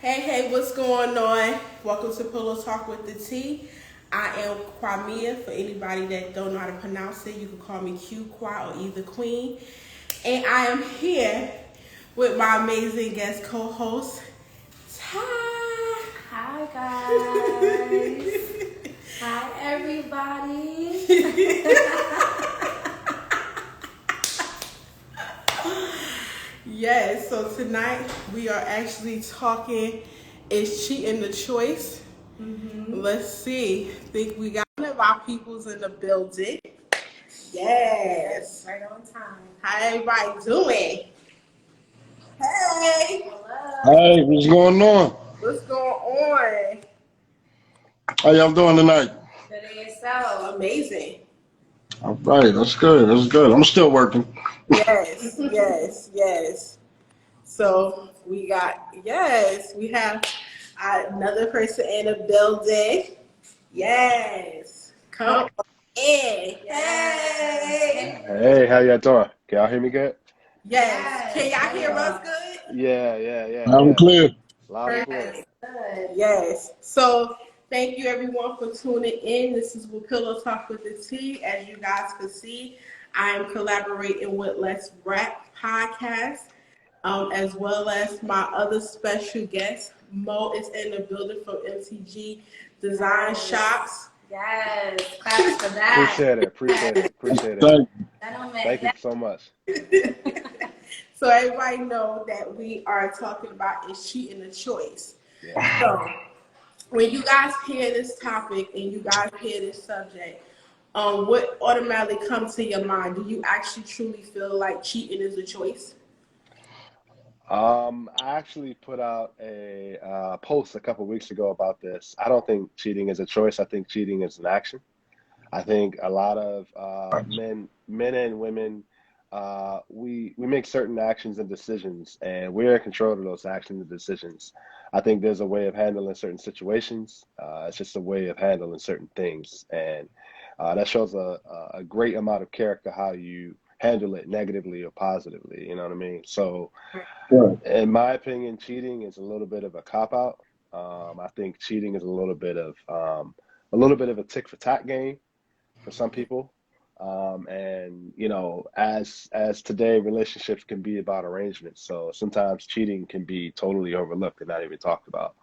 Hey, what's going on? Welcome to Pillow Talk with the T. I am Kwamia. For anybody that don't know how to pronounce it, you can call me Q Kwa or either Queen. And I am here with my amazing guest co-host, Ty. Hi guys. Hi everybody. Yes, so tonight we are actually talking, is cheating the choice? Let's see. Think we got one of our peoples in the building. Yes. Right on time. How everybody doing? Hey, Hello. Hey, what's going on? what's going on? How y'all doing tonight? Good in yourself. Amazing. All right, that's good. That's good. I'm still working. Yes. So we have another person in the building. Yes. Come on in. Hey. Hey, how y'all doing? Can y'all hear me good? Yes. Can y'all hear us Yes. good? I'm Yeah. clear. Loud and clear. Perfect. Good. Yes. So thank you everyone for tuning in. This is with Pillow Talk with the T. As you guys can see, I am collaborating with Let's Rap Podcast, as well as my other special guest. Mo is in the building from MTG Design Yes. Shops. Yes. Claps for that. Appreciate it. Thank Gentlemen. Thank you Yes. so much. So everybody know that we are talking about is cheating a choice. Yeah. So when you guys hear this topic and you guys hear this subject, what automatically comes to your mind? Do you actually truly feel like cheating is a choice? I actually put out a post a couple weeks ago about this. I don't think cheating is a choice. I think cheating is an action. I think a lot of men and women, we make certain actions and decisions, and we're in control of those actions and decisions. I think there's a way of handling certain situations. It's just a way of handling certain things, and that shows a great amount of character how you handle it negatively or positively. You know what I mean? So, you. in my opinion, cheating is a little bit of a cop out. I think cheating is a little bit of a tick for tat game for some people. And as today, relationships can be about arrangements. So sometimes cheating can be totally overlooked and not even talked about.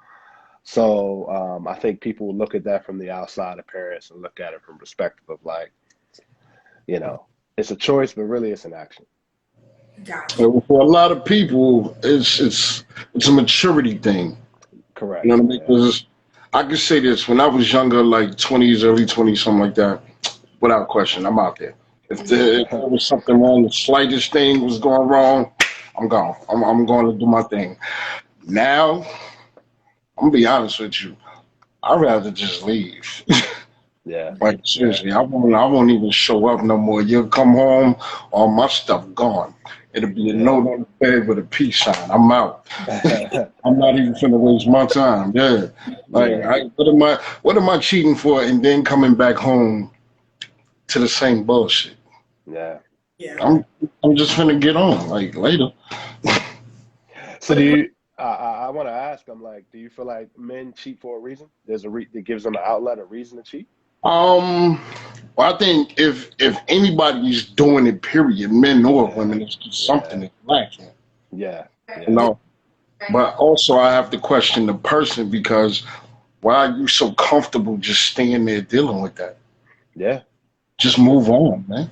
So I think people look at that from the outside appearance and look at it from perspective of like, you know, it's a choice, but really it's an action. Gotcha. For a lot of people, it's a maturity thing. You know Correct. what I mean? Yeah. Because I can say this: when I was younger, like 20s, early 20s, something like that, without question, I'm out there. If there was something wrong, the slightest thing was going wrong, I'm gone. I'm going to do my thing. Now, I'm gonna be honest with you. I'd rather just leave. Yeah. Like Yeah. seriously, I won't even show up no more. You'll come home, all my stuff gone. It'll be a Yeah. note on the bed with a peace sign. I'm out. I'm not even finna waste my time. Yeah, like Yeah. what am I cheating for? And then coming back home to the same bullshit. Yeah. Yeah. Yeah. I'm I'm just finna get on like later. So do you? I want to ask. I'm like, do you feel like men cheat for a reason? There's a that gives them an outlet, a reason to cheat. Um, well, I think if anybody's doing it, period, men or Yeah. women, it's just something Yeah. that's lacking. Yeah. You Yeah. know. But also, I have to question the person because why are you so comfortable just staying there dealing with that? Yeah. Just That's true. move on, man.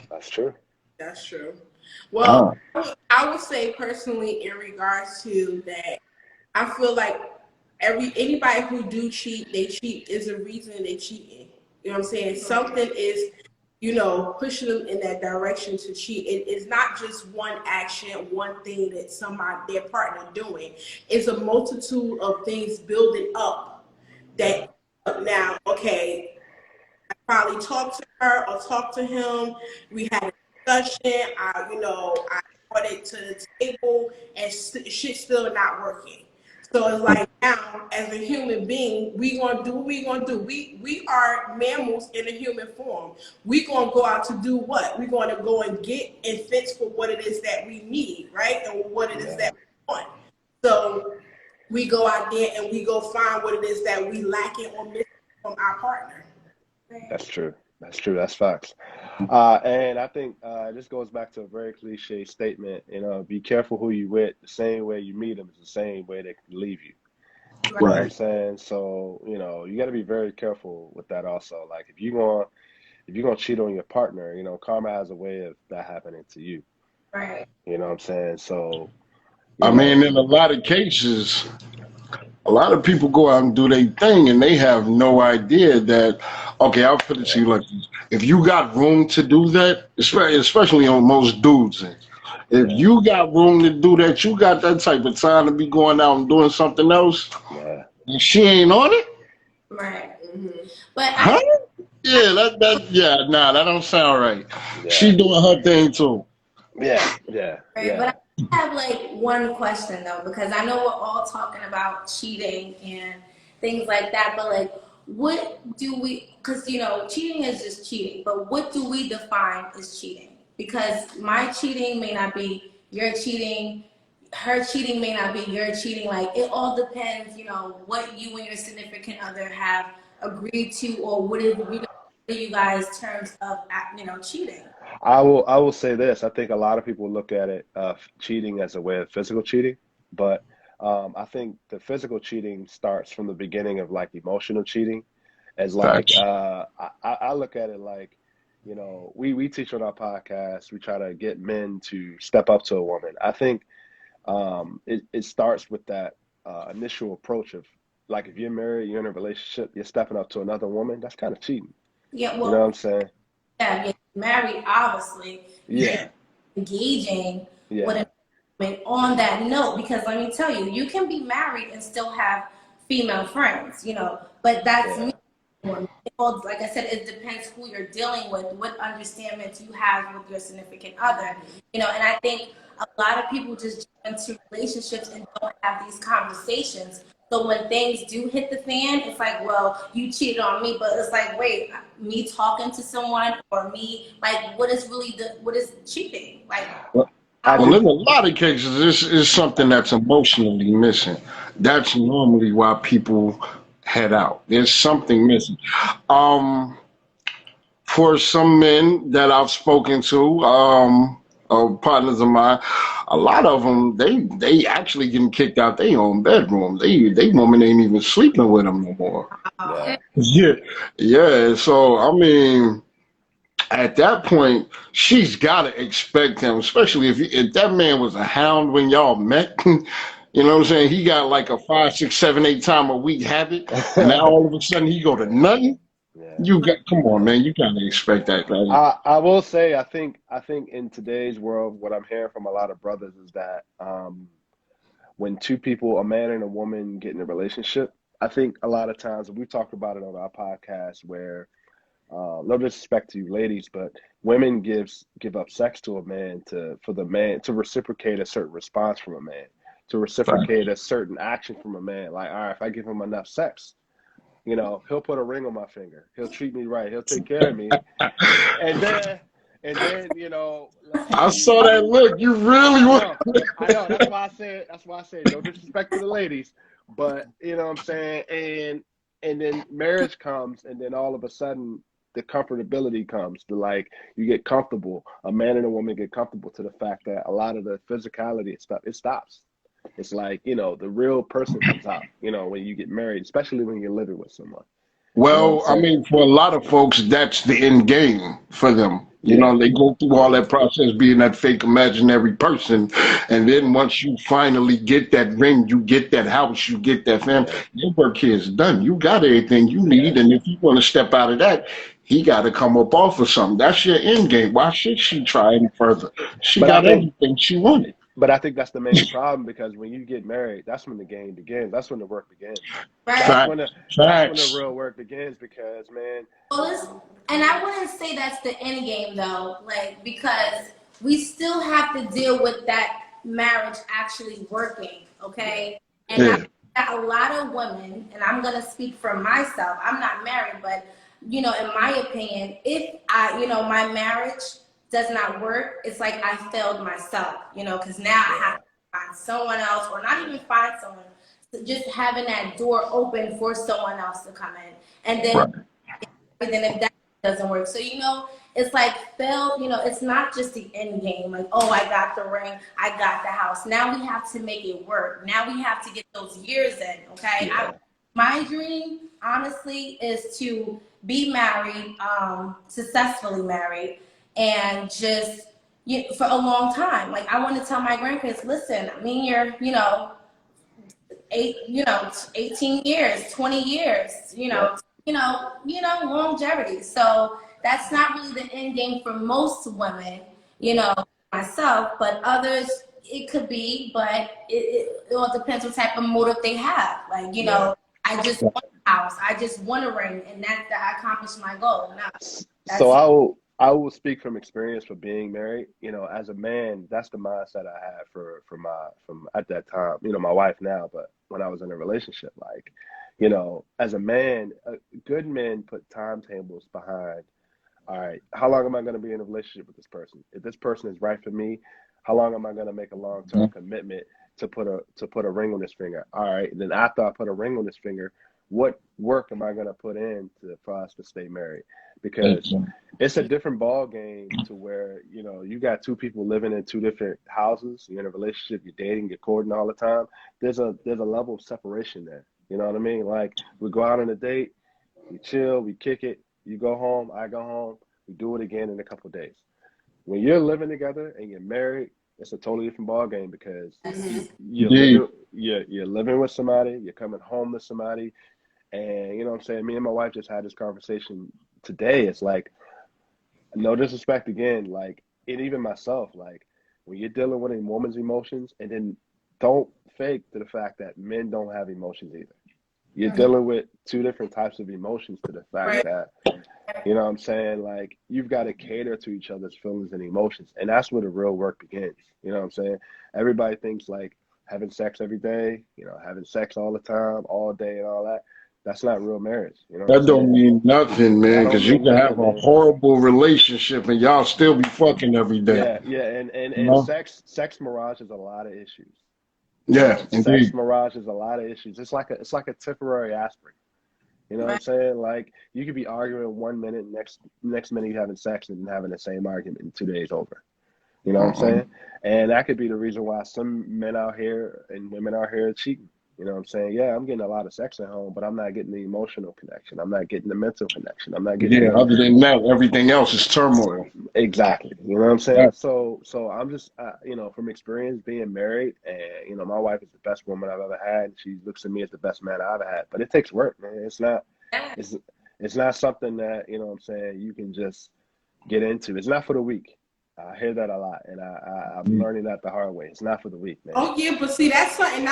That's true. That's true. Well, Ah, I would say personally in regards to that, I feel like anybody who do cheat, they cheat is a reason they cheating. You know what I'm saying? Something is, pushing them in that direction to cheat. It is not just one action, one thing that their partner doing. It's a multitude of things building up that now, okay, probably talk to her or talk to him. We had a discussion. I brought it to the table, and shit's still not working. So it's like now, as a human being, we gonna do what we gonna do. We are mammals in a human form. We gonna go out to do what? We gonna go and get and fix for what it is that we need, right? And what it is Yeah. that we want. So we go out there and we go find what it is that we lacking or missing from our partner. That's true. That's true. That's facts. And I think this goes back to a very cliche statement. You know, be careful who you with. The same way you meet them is the same way they can leave you. You know what I'm Right. saying? So, you know, you got to be very careful with that also. Like if you're gonna cheat on your partner, you know, karma has a way of that happening to you. Right. You know what I'm saying? So, you I know, mean, in a lot of cases, a lot of people go out and do their thing and they have no idea that, okay, I'll put it to yeah, you like this. If you got room to do that, especially on most dudes, if yeah, you got room to do that, you got that type of time to be going out and doing something else, yeah, and she ain't on it, Right. Mm-hmm. But huh? Yeah, yeah, nah, that don't sound right. yeah, She doing her thing too. yeah, yeah, right. But yeah. I have like one question though, because I know we're all talking about cheating and things like that, but like, what do we? Because cheating is just cheating, but what do we define as cheating? Because my cheating may not be your cheating. Her cheating may not be your cheating. Like it all depends, what you and your significant other have agreed to, or what is what are you guys terms of cheating. I will say this. I think a lot of people look at it cheating as a way of physical cheating, but I think the physical cheating starts from the beginning of like emotional cheating. As like Facts. I look at it like, we teach on our podcast. We try to get men to step up to a woman. I think it starts with that initial approach of like if you're married, you're in a relationship, you're stepping up to another woman. That's kind of cheating. Yeah, You know what well, I'm saying? yeah, you're married, obviously. You're Yeah, engaging with yeah, a woman on that note because let me tell you, you can be married and still have female friends, but that's me. yeah, Well, like I said, it depends who you're dealing with, what understandings you have with your significant other, and I think a lot of people just jump into relationships and don't have these conversations. So when things do hit the fan, it's like, well, you cheated on me, but it's like, wait, me talking to someone or me, like, what is cheating? Like, Well, I how? well, do. in a lot of cases, this is something that's emotionally missing. That's normally why people head out. There's something missing. Um, for some men that I've spoken to, partners of mine, a lot of them they actually getting kicked out their own bedroom. They woman ain't even sleeping with them no more. Yeah. Yeah, yeah. So I mean, at that point, she's got to expect him, especially if that man was a hound when y'all met. You know what I'm saying? He got like a 5, 6, 7, 8 time a week habit, and now all of a sudden he go to nothing. Yeah. You got come on, Yeah. man. You gotta expect that, right? I will say I think in today's world, what I'm hearing from a lot of brothers is that when two people, a man and a woman, get in a relationship, I think a lot of times we talked about it on our podcast where no disrespect to you ladies, but women give up sex to a man for the man to reciprocate a certain response from a man, to Facts. reciprocate a certain action from a man. Like, all right, if I give him enough sex, he'll put a ring on my finger. He'll treat me right. He'll take care of me. And then let's say I you saw that look. You really I want? know. I know. That's why I said no disrespect to the ladies, but you know what I'm saying? And then marriage comes and then all of a sudden the comfortability comes to like you get comfortable. A man and a woman get comfortable to the fact that a lot of the physicality and stuff it stops. It's like, the real person comes out, when you get married, especially when you're living with someone. You know what I'm Well, I saying? mean, for a lot of folks, that's the end game for them. You Yeah. know, they go through all Yeah. that process being that fake imaginary person. And then once you finally get that ring, you get that house, you get that family, Yeah. your work here is done. You got everything you Yeah. need. And if you want to step out of that, he got to come up off of something. That's your end game. Why should she try any further? She But I got think everything she wanted. But I think that's the main problem because when you get married, that's when the game begins. That's when the work begins. Right. That's when Facts. the that's when the Facts. real work begins because man, Well, and I wouldn't say that's the end game though, like because we still have to deal with that marriage actually working, okay? And I Yeah. got a lot of women, and I'm gonna speak for myself. I'm not married, but in my opinion, if my marriage does not work, it's like I failed myself, because now I have yeah, to find someone else, or not even find someone. just having that door open for someone else to come in, and then Right. if that doesn't work, so it's like it's not just the end game. Like, oh, I got the ring, I got the house. Now we have to make it work. Now we have to get those years in. Okay, Yeah. My dream, honestly, is to be married, successfully married, and just for a long time. Like, I want to tell my grandkids, listen, I mean, you're 18 years, 20 years, Yep. Longevity. So that's not really the end game for most women, myself, but others it could be, but it all depends what type of motive they have. Like, Yeah. I just want a house, I just want a ring, and that I accomplished my goal. No, So that's I will speak from experience for being married. As a man, that's the mindset I had from at that time. My wife now, but when I was in a relationship, like, as a man, good men put timetables behind. All right, how long am I going to be in a relationship with this person? If this person is right for me, how long am I going to make a long-term commitment to put a ring on this finger? All right, then after I put a ring on this finger, what work am I going to put in for us to stay married? Because it's a different ball game to where you got two people living in two different houses. You're in a relationship, you're dating, you're courting all the time. There's a level of separation there. You know what I mean? Like, we go out on a date, we chill, we kick it. You go home, I go home. We do it again in a couple of days. When you're living together and you're married, it's a totally different ball game because Indeed. you're living with somebody, you're coming home to somebody, and you know what I'm saying. Me and my wife just had this conversation today. It's like, no disrespect again, like, and even myself, like, when you're dealing with a woman's emotions, and then don't fake to the fact that men don't have emotions either. You're dealing with two different types of emotions to the fact Right. that, you know what I'm saying? Like, you've got to cater to each other's feelings and emotions. And that's where the real work begins. You know what I'm saying? Everybody thinks like having sex every day, having sex all the time, all day and all that. That's not real marriage. You know what I'm That don't saying? mean nothing, That man, don't because you mean can have nothing, a man. horrible relationship and y'all still be fucking every day. Yeah, yeah. And No? sex mirage is a lot of issues. Yeah, Sex indeed. mirage is a lot of issues. It's like a temporary aspirin. You know what I'm Right. saying? Like, you could be arguing 1 minute, next minute you having sex and having the same argument in 2 days over. You know what I'm Uh-uh. saying? And that could be the reason why some men out here and women out here are cheating. You know what I'm saying? Yeah, I'm getting a lot of sex at home, but I'm not getting the emotional connection. I'm not getting the mental connection. I'm not getting Yeah, the other than that, everything else is turmoil. exactly. You know what I'm Yeah. saying? So I'm just, from experience being married, and my wife is the best woman I've ever had. And she looks at me as the best man I've ever had. But it takes work, man. It's it's not something that what I'm saying, you can just get into. It's not for the weak. I hear that a lot, and I'm learning that the hard way. It's not for the weak, man. Oh yeah, but see, that's something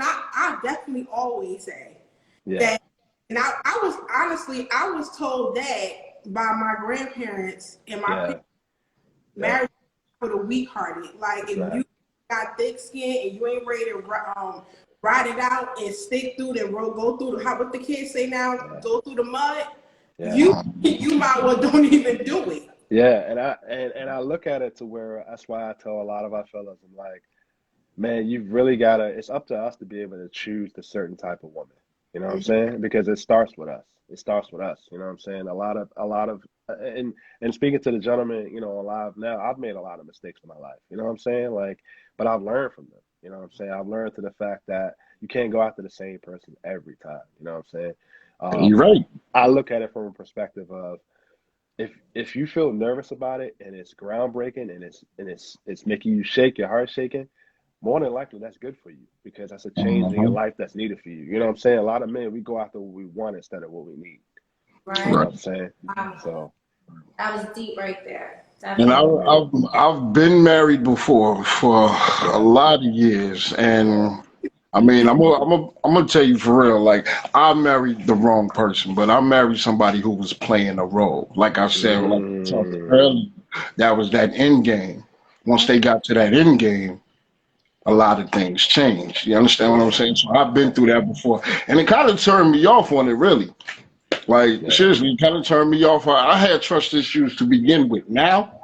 I definitely always say Yeah, that, and I was told that by my grandparents and my parents. yeah, yeah. Marriage for the weak-hearted. Like, It's if not. you got thick skin and you ain't ready to ride it out and stick through the road, go through the, how what the kids say now, Yeah, go through the mud. yeah, You might well don't even do it. yeah. And I look at it to where that's why I tell a lot of our fellas, I'm like, man, you've really got to, it's up to us to be able to choose the certain type of woman. You know what I'm saying? Because it starts with us. It starts with us. You know what I'm saying? A lot of, and speaking to the gentleman, alive now, I've made a lot of mistakes in my life. You know what I'm saying? Like, but I've learned from them. You know what I'm saying? I've learned to the fact that you can't go after the same person every time. You know what I'm saying? You're Um, right. I look at it from a perspective of, if you feel nervous about it and it's groundbreaking and it's making you shake, your heart shaking, more than likely that's good for you because that's a change in your Uh-huh. life that's needed for you. You know what I'm saying? A lot of men, we go after what we want instead of what we need. You know right. Right. what I'm saying? Wow, So that was deep right there. And Definitely. yeah, man. I've been married before for a Yeah, lot of years, yeah, and I mean, I'm gonna tell you for real. Like, I married the wrong person, but I married somebody who was playing a role. Like I said, like we talked mm, earlier, that was that end game. Once they got to that end game, a lot of things changed. You understand what I'm yeah, saying? So I've been yeah, through that before, and it kind of turned me off on it, really. Like, yeah, seriously, it kind of turned me off. I had trust issues to begin with. Now,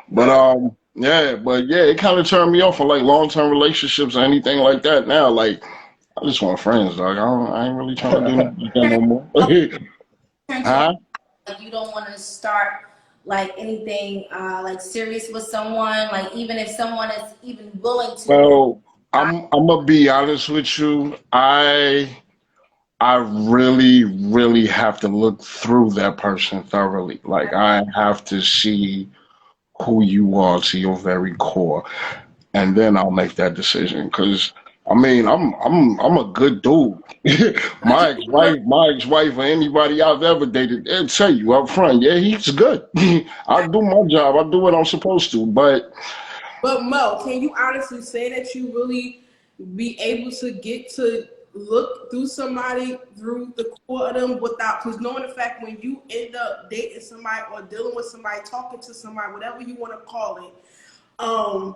but Uh, Yeah, but yeah, it kind of turned me off on like long-term relationships or anything like that. Now, like, I just want friends, dog. I ain't really trying to do nothing like that no more. Turn you off, Huh? like you don't want to start like anything like serious with someone, like even if someone is even willing to. Well, I'm gonna be honest with you. I really have to look through that person thoroughly. Like I have to see who you are to your very core, and then I'll make that decision. Cause I mean, I'm a good dude. But you look My ex-wife, or anybody I've ever dated, they'll tell you up front, yeah, he's good. I do my job. I do what I'm supposed to. But But Mo, can you honestly say that you really be able to get to look through somebody through the core of them without, because knowing the fact when you end up dating somebody or dealing with somebody, talking to somebody, whatever you want to call it, um,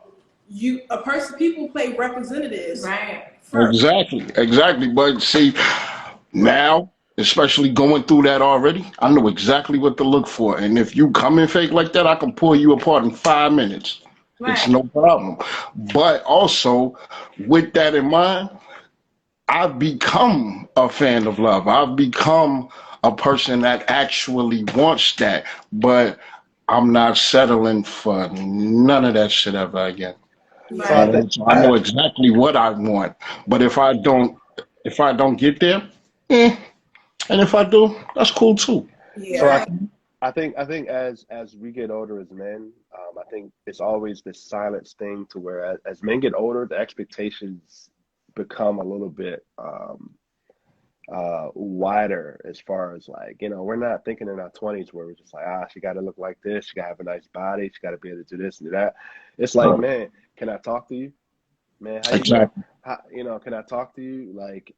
you a person people play representatives right. first. exactly. But see, now, especially going through that already, I know exactly what to look for. And if you come in fake like that, I can pull you apart in 5 minutes. It's Right. no problem. But also, with that in mind, I've become a fan of love. I've become a person that actually wants that. But I'm not settling for none of that shit ever again. So Yeah, I Right. think So I know exactly what I want. But if I don't get there, eh, and if I do, that's cool too. so. yeah, Right. I think as we get older as men, I think it's always this silence thing to where as men get older, the expectations become a little bit wider as far as like, we're not thinking in our 20s where we're just like, she got to look like this, she got to have a nice body, she got to be able to do this and do that. It's like, Right. man, can I talk to you? Man, how you doing? Exactly. Can I talk to you? Like,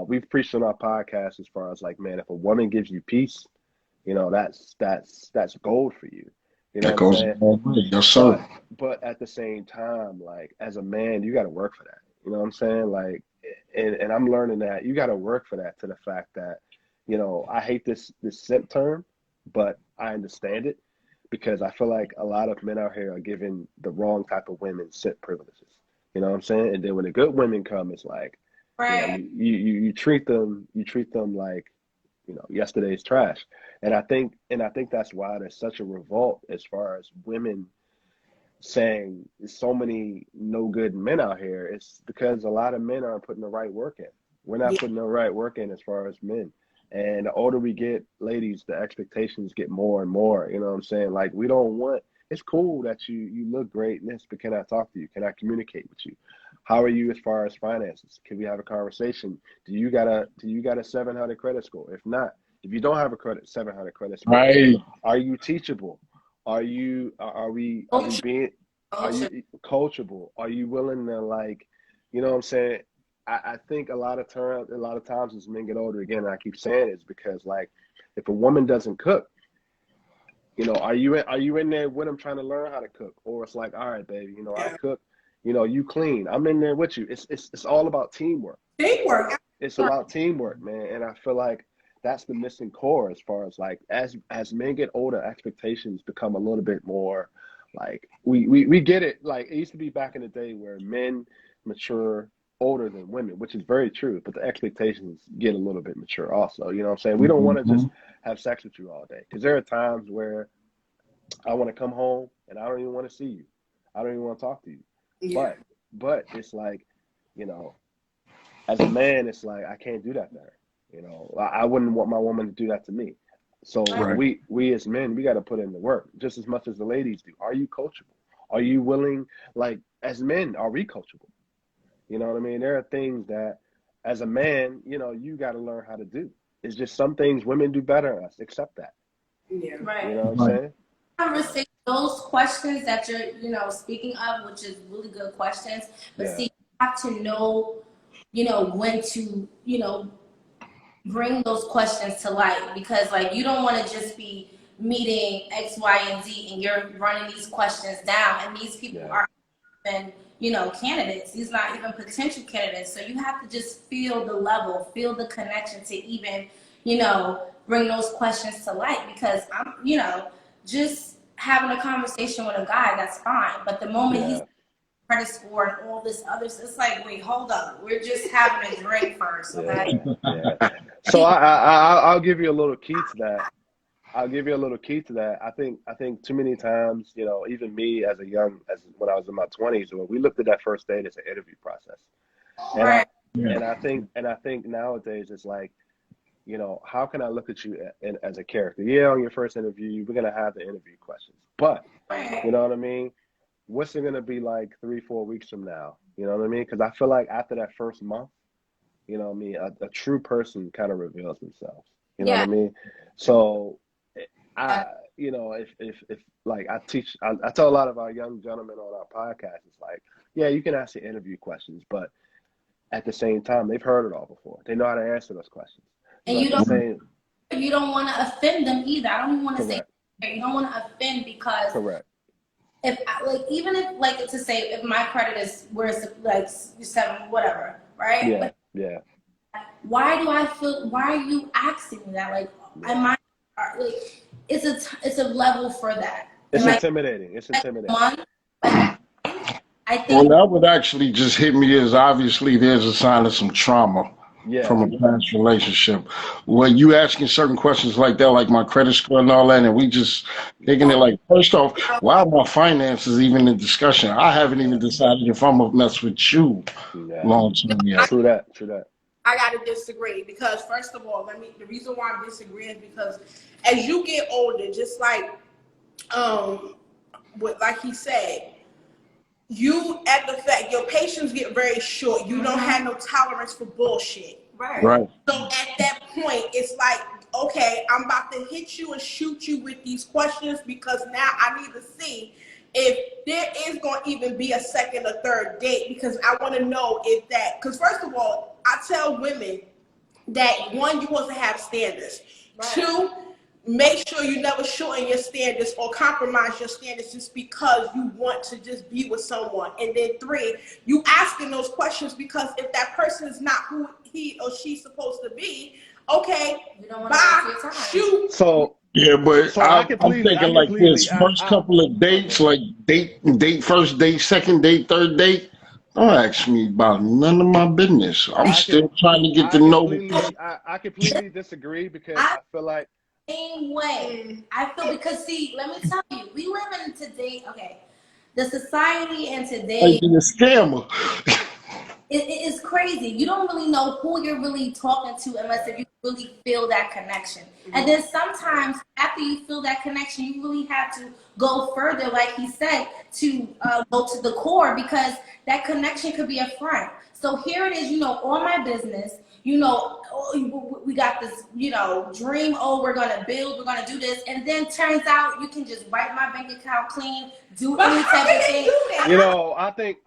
we've preached on our podcast as far as like, man, if a woman gives you peace, that's gold for you. You know That what I'm goes a saying? long way. Yes, sir. But at the same time, like as a man, you got to work for that. You know what I'm saying? Like, and I'm learning that you got to work for that, to the fact that, I hate this simp term, but I understand it because I feel like a lot of men out here are giving the wrong type of women simp privileges. You know what I'm saying? And then when the good women come, it's like, Right. you treat them like, yesterday's trash. And I think that's why there's such a revolt as far as women saying so many no good men out here. It's because a lot of men aren't putting the right work in. We're not yeah, putting the right work in as far as men. And the older we get, ladies, the expectations get more and more. You know what I'm saying? Like we don't want. It's cool that you look great and this, but can I talk to you? Can I communicate with you? How are you as far as finances? Can we have a conversation? Do you got a 700 credit score? If not, if you don't have a 700 credit score, Right. are you teachable? Are we Culture. being, are Culture. you coachable? Are you willing to, like, you know what I'm saying? I think a lot of times as men get older, again, and I keep saying it's because, like, if a woman doesn't cook, are you in there with them trying to learn how to cook? Or it's like, all right, baby, I yeah. cook, you clean. I'm in there with you. It's all about teamwork. Teamwork. It's about teamwork, man. And I feel like that's the missing core as far as like as men get older, expectations become a little bit more like we get it. Like it used to be back in the day where men mature older than women, which is very true, but the expectations get a little bit mature also. You know what I'm saying? We don't want to just Mhm. have sex with you all day. Because there are times where I want to come home and I don't even want to see you. I don't even want to talk to you. Yeah, But it's like, you know, as a man, it's like I can't do that to her. I wouldn't want my woman to do that to me. So Right. we as men, we got to put in the work just as much as the ladies do. Are you coachable? Are you willing? Like as men, are we coachable? You know what I mean? There are things that, as a man, you got to learn how to do. It's just some things women do better than us. Accept that. yeah, You Right. know what I'm Right. saying? Conversation, those questions that you're, speaking of, which is really good questions. But Yeah. see, you have to know, when to, bring those questions to light because, like, you don't want to just be meeting X, Y, and Z and you're running these questions down, and these people Yeah. are even, candidates. These not even potential candidates. So you have to just feel the level, feel the connection to even, bring those questions to light because I'm, just having a conversation with a guy, that's fine. But the moment he's Yeah. credit score and all this other stuff, it's like, wait, hold up. We're just having a drink first, okay? Yeah. Yeah. So I'll give you a little key to that. I'll give you a little key to that. I think too many times, you know, even me as when I was in my 20s, when we looked at that first date as an interview process. And I Right. and I think nowadays it's like, you know, how can I look at you as a character? Yeah, on your first interview, we're gonna have the interview questions, but you Right. know what I mean? What's it gonna be like 3, 4 weeks from now? You know what I mean? Because I feel like after that first month, you know what I mean, a true person kind of reveals themselves. You know what Yeah. I mean? So I, you know, if like I tell a lot of our young gentlemen on our podcast, it's like, yeah, you can ask the interview questions, but at the same time, they've heard it all before. They know how to answer those questions. And So at the same, you don't want to offend them either. I don't even want to say correct, you don't want to offend, because correct, if like, even if, like, to say if my credit is where it's like 7 whatever, right? yeah, But yeah, why are you asking me that? Like, yeah. am I like, it's a level for that. It's Am I intimidating. It's like intimidating. month? Like, I Well, think that would actually just hit me as obviously there's a sign of some trauma from Yeah, a past relationship. When you asking certain questions like that, like my credit score and all that, and we just taking it like, first off, why are my finances even in discussion? I haven't even yeah, decided if I'm gonna mess with you yeah. long term yet. True that. True that. I gotta disagree because first of all, the reason why I'm disagreeing is because as you get older, just like what like he said, you at the fact your patience get very short. You don't have no tolerance for bullshit. right. Right. So at that point, it's like, okay, I'm about to hit you and shoot you with these questions because now I need to see if there is going to even be a second or third date, because I want to know if that, because first of all, I tell women that one, you want to have standards. Right. Two, make sure you never shorten your standards or compromise your standards just because you want to just be with someone. And then three, you asking those questions because if that person is not who he or she's supposed to be, okay, You don't want to bye, waste your time. shoot. So, Yeah, but so I I'm completely, I thinking like completely, this: first couple of dates, okay. like first date, second date, third date. Don't ask me about none of my business. I'm I can, still trying to get to I know the completely, I completely disagree because I I feel like, same way. I feel, because see, let me tell you, we live in today. Okay, the society and like today, a scammer. it is crazy. You don't really know who you're really talking to unless if you really feel that connection. And then sometimes after you feel that connection, you really have to go further, like he said, to go to the core, because that connection could be a front. So here it is, all my business, we got this, dream. Oh, we're gonna build, we're gonna do this, and then turns out you can just wipe my bank account clean, do any type of thing. you know, I think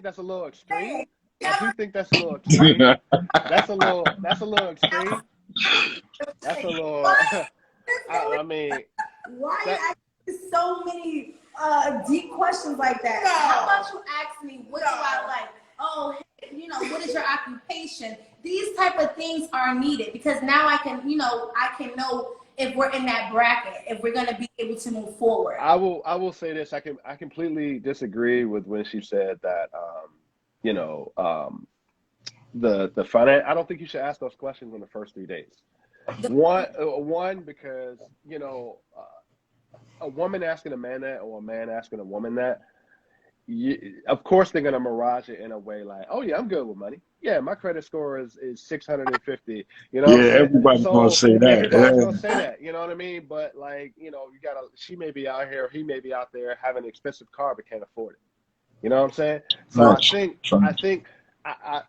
that's a little extreme. I do think that's a little extreme. Yeah, That's a little extreme. That's a little. I mean, Why are you that. asking so many deep questions like that? No. How about you ask me, what do No. I like? Oh, hey, what is your occupation? These type of things are needed, because now I can know if we're in that bracket, if we're gonna be able to move forward. I will say this. I completely disagree with when she said that. You know, the finance. I don't think you should ask those questions on the first 3 days. One because a woman asking a man that, or a man asking a woman that, of course they're gonna mirage it in a way like, oh yeah, I'm good with money. Yeah, my credit score is 650. You know what I'm saying? everybody's gonna So say everybody's gonna that. say that. You know what I mean? But like, you gotta. She may be out here, he may be out there having an expensive car but can't afford it. You know what I'm saying? So I Much. think I think I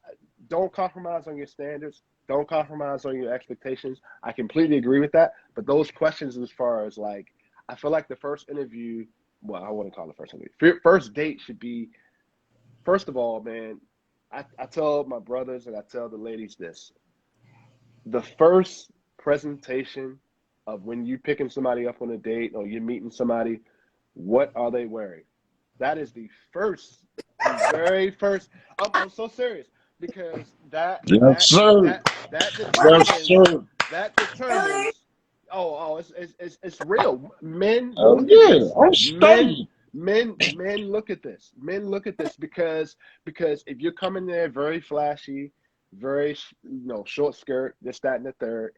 don't compromise on your standards. Don't compromise on your expectations. I completely agree with that. But those questions, as far as like, I feel like the first interview. Well, I wouldn't call it first interview. First date should be, first of all, man. I tell my brothers and I tell the ladies this: the first presentation of when you picking somebody up on a date or you're meeting somebody, what are they wearing? That is the very first. I'm so serious because that Yes, that sir. that that Yes, determines sir. that determines it's real. Men Oh look at yeah, this. I'm Men studying. men look at this. Men look at this because if you're coming there very flashy, very short skirt, this, that, and the third,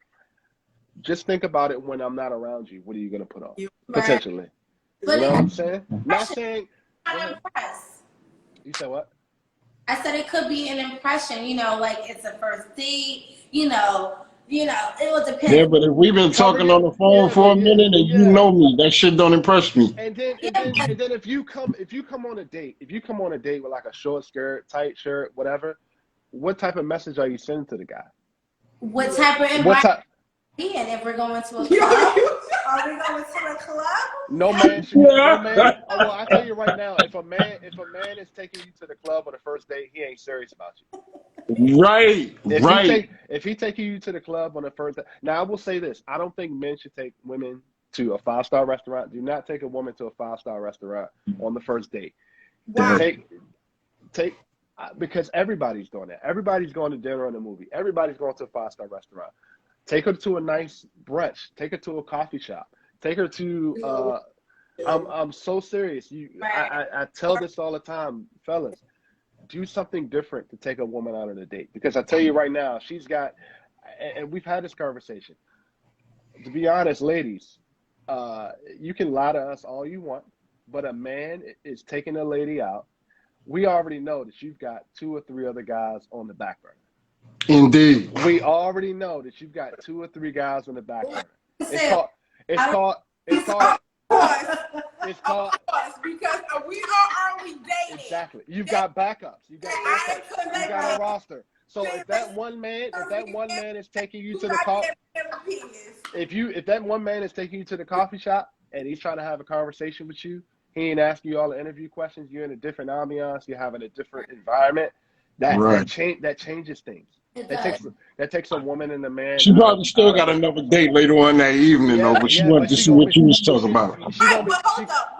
just think about it when I'm not around you. What are you gonna put on? Right. Potentially. You But know it's what I'm saying? Not impression, saying. Go not ahead. impress. You said what? I said it could be an impression, like it's a first date, it will Yeah, depend. but if we've been Cover talking your on the phone yeah, for but a yeah, minute and you yeah. know me, that shit don't impress me. And then and Yeah, then and then if you come on a date with like a short skirt, tight shirt, whatever, what type of message are you sending to the guy? what type of What environment type? we in? If we're going to a Yo, club, you are we going to a club? No man should. No man. Oh well, I tell you right now, if a man is taking you to the club on the first date, he ain't serious about you. Right, right. If he taking you to the club on the first date, now I will say this: I don't think men should take women to a 5-star restaurant. Do not take a woman to a 5-star restaurant on the first date. Why? Take because everybody's doing that. Everybody's going to dinner and a movie. Everybody's going to a 5-star restaurant. Take her to a nice brunch. Take her to a coffee shop. Take her to. I'm so serious. Right. I tell this all the time, fellas. Do something different to take a woman out on a date because I tell you right now, she's got. And we've had this conversation. To be honest, ladies, you can lie to us all you want, but a man is taking a lady out. We already know that you've got 2 or 3 other guys on the back burner. Indeed. We already know that you've got 2 or 3 guys on the back burner. It's Said, called. It's called. It's called. Pause. It's called. Pause. Because we are early dating. Exactly. You've got backups. You got I backups. You ain't got a gonna roster. So if that one man is taking you to the coffee, if that one man is taking you to the coffee shop and he's trying to have a conversation with you, he ain't asking you all the interview questions. You're in a different ambiance. You're having a different environment. Right. That changes things. it That does. takes a woman and a man She probably still out of got another date later on that evening though, yeah, but she yeah, wanted but to she see gonna what be you was talking about. she Right, gonna be but hold up,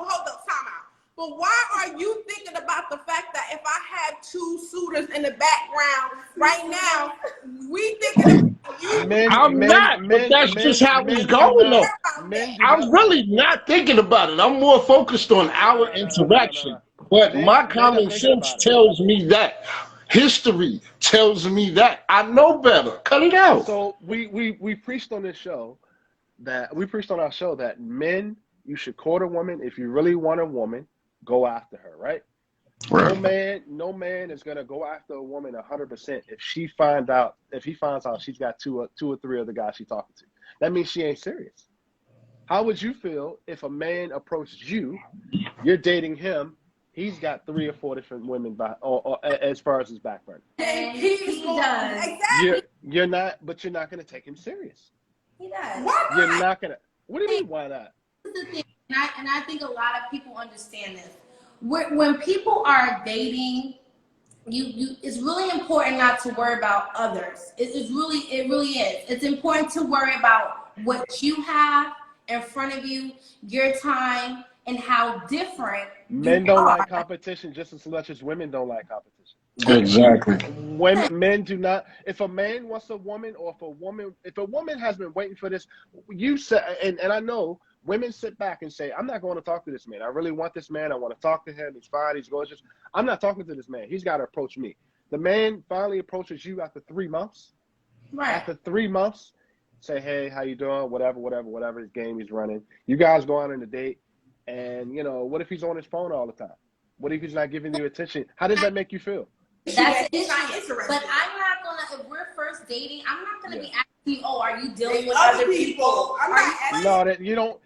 time out. But why are you thinking about the fact that if I had 2 suitors in the background right now, we thinking about you? I'm not, but that's just how it's men do going not though. About men that. do not I'm really not thinking about it. I'm more focused on our no. interaction. But my Men are common thinking sense about it. tells me that. History tells me that. I know better. Cut it out. So we preached on this show that we preached on our show that men, you should court a woman. If you really want a woman, go after her, right? Right. No man is gonna go after a woman 100% if he finds out she's got 2 or 3 other guys she's talking to. That means she ain't serious. How would you feel if a man approaches you, you're dating him, he's got 3 or 4 different women or as far as his background? And he does. Exactly. You're not gonna take him serious. He does. Why You're not? not gonna. What do you mean? Why not? This is the thing, and I think a lot of people understand this. When people are dating, it's really important not to worry about others. It really is. It's important to worry about what you have in front of you, your time, and how different you Men don't are. like competition just as much as women don't like competition. Exactly. Men do not. If a man wants a woman, or if a woman has been waiting for this, you say, and I know women sit back and say, I'm not going to talk to this man. I really want this man. I want to talk to him. He's fine. He's gorgeous. I'm not talking to this man. He's got to approach me. The man finally approaches you after 3 months. Right. After 3 months, say, hey, how you doing? Whatever his game he's running. You guys go out on a date, and what if he's on his phone all the time? What if he's not giving you attention? How does that make you feel? That's the It's not issue. interesting. But I'm not gonna. If we're first dating, I'm not gonna be asking you, "Oh, are you dealing with Other other people. people? I'm Are not you asking. No, that you don't.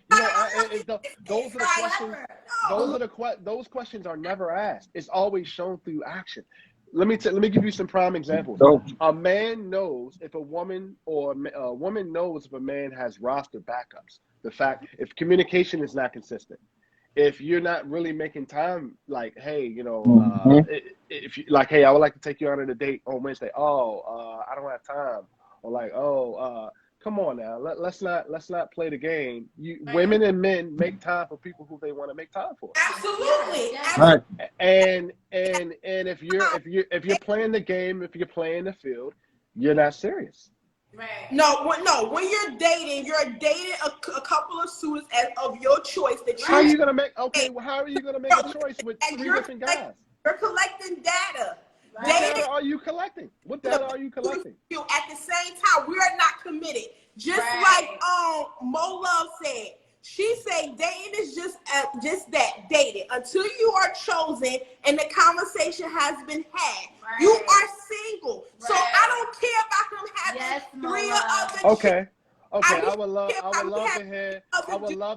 Those are the questions. whatever?" Those questions are never asked. It's always shown through action. Let me give you some prime examples. So, A man knows if a woman knows if a man has roster backups. The fact if communication is not consistent, if you're not really making time, like, hey, mhm. if you like, hey, I would like to take you out on a date on Wednesday. Oh, I don't have time. Or like, come on now, let's not play the game. Women and men make time for people who they want to make time for. Absolutely. Yeah. Right. And if you're playing the game, if you're playing the field, you're not serious. Right. When you're dating a couple of suitors of your choice that you How are you have. gonna make? Okay, well, how are you gonna make a choice with And 3 different guys? you're collecting data. Right. What Dating data are you collecting? What data are you collecting? you at the same time, we are not committed. Just Right. like Mo Love said, she said dating is just that, dating until you are chosen and the conversation has been had. Right. You are single, so Right. I don't care about him having Yes, Mo 3 Love. other chicks. Okay. Okay, I I would love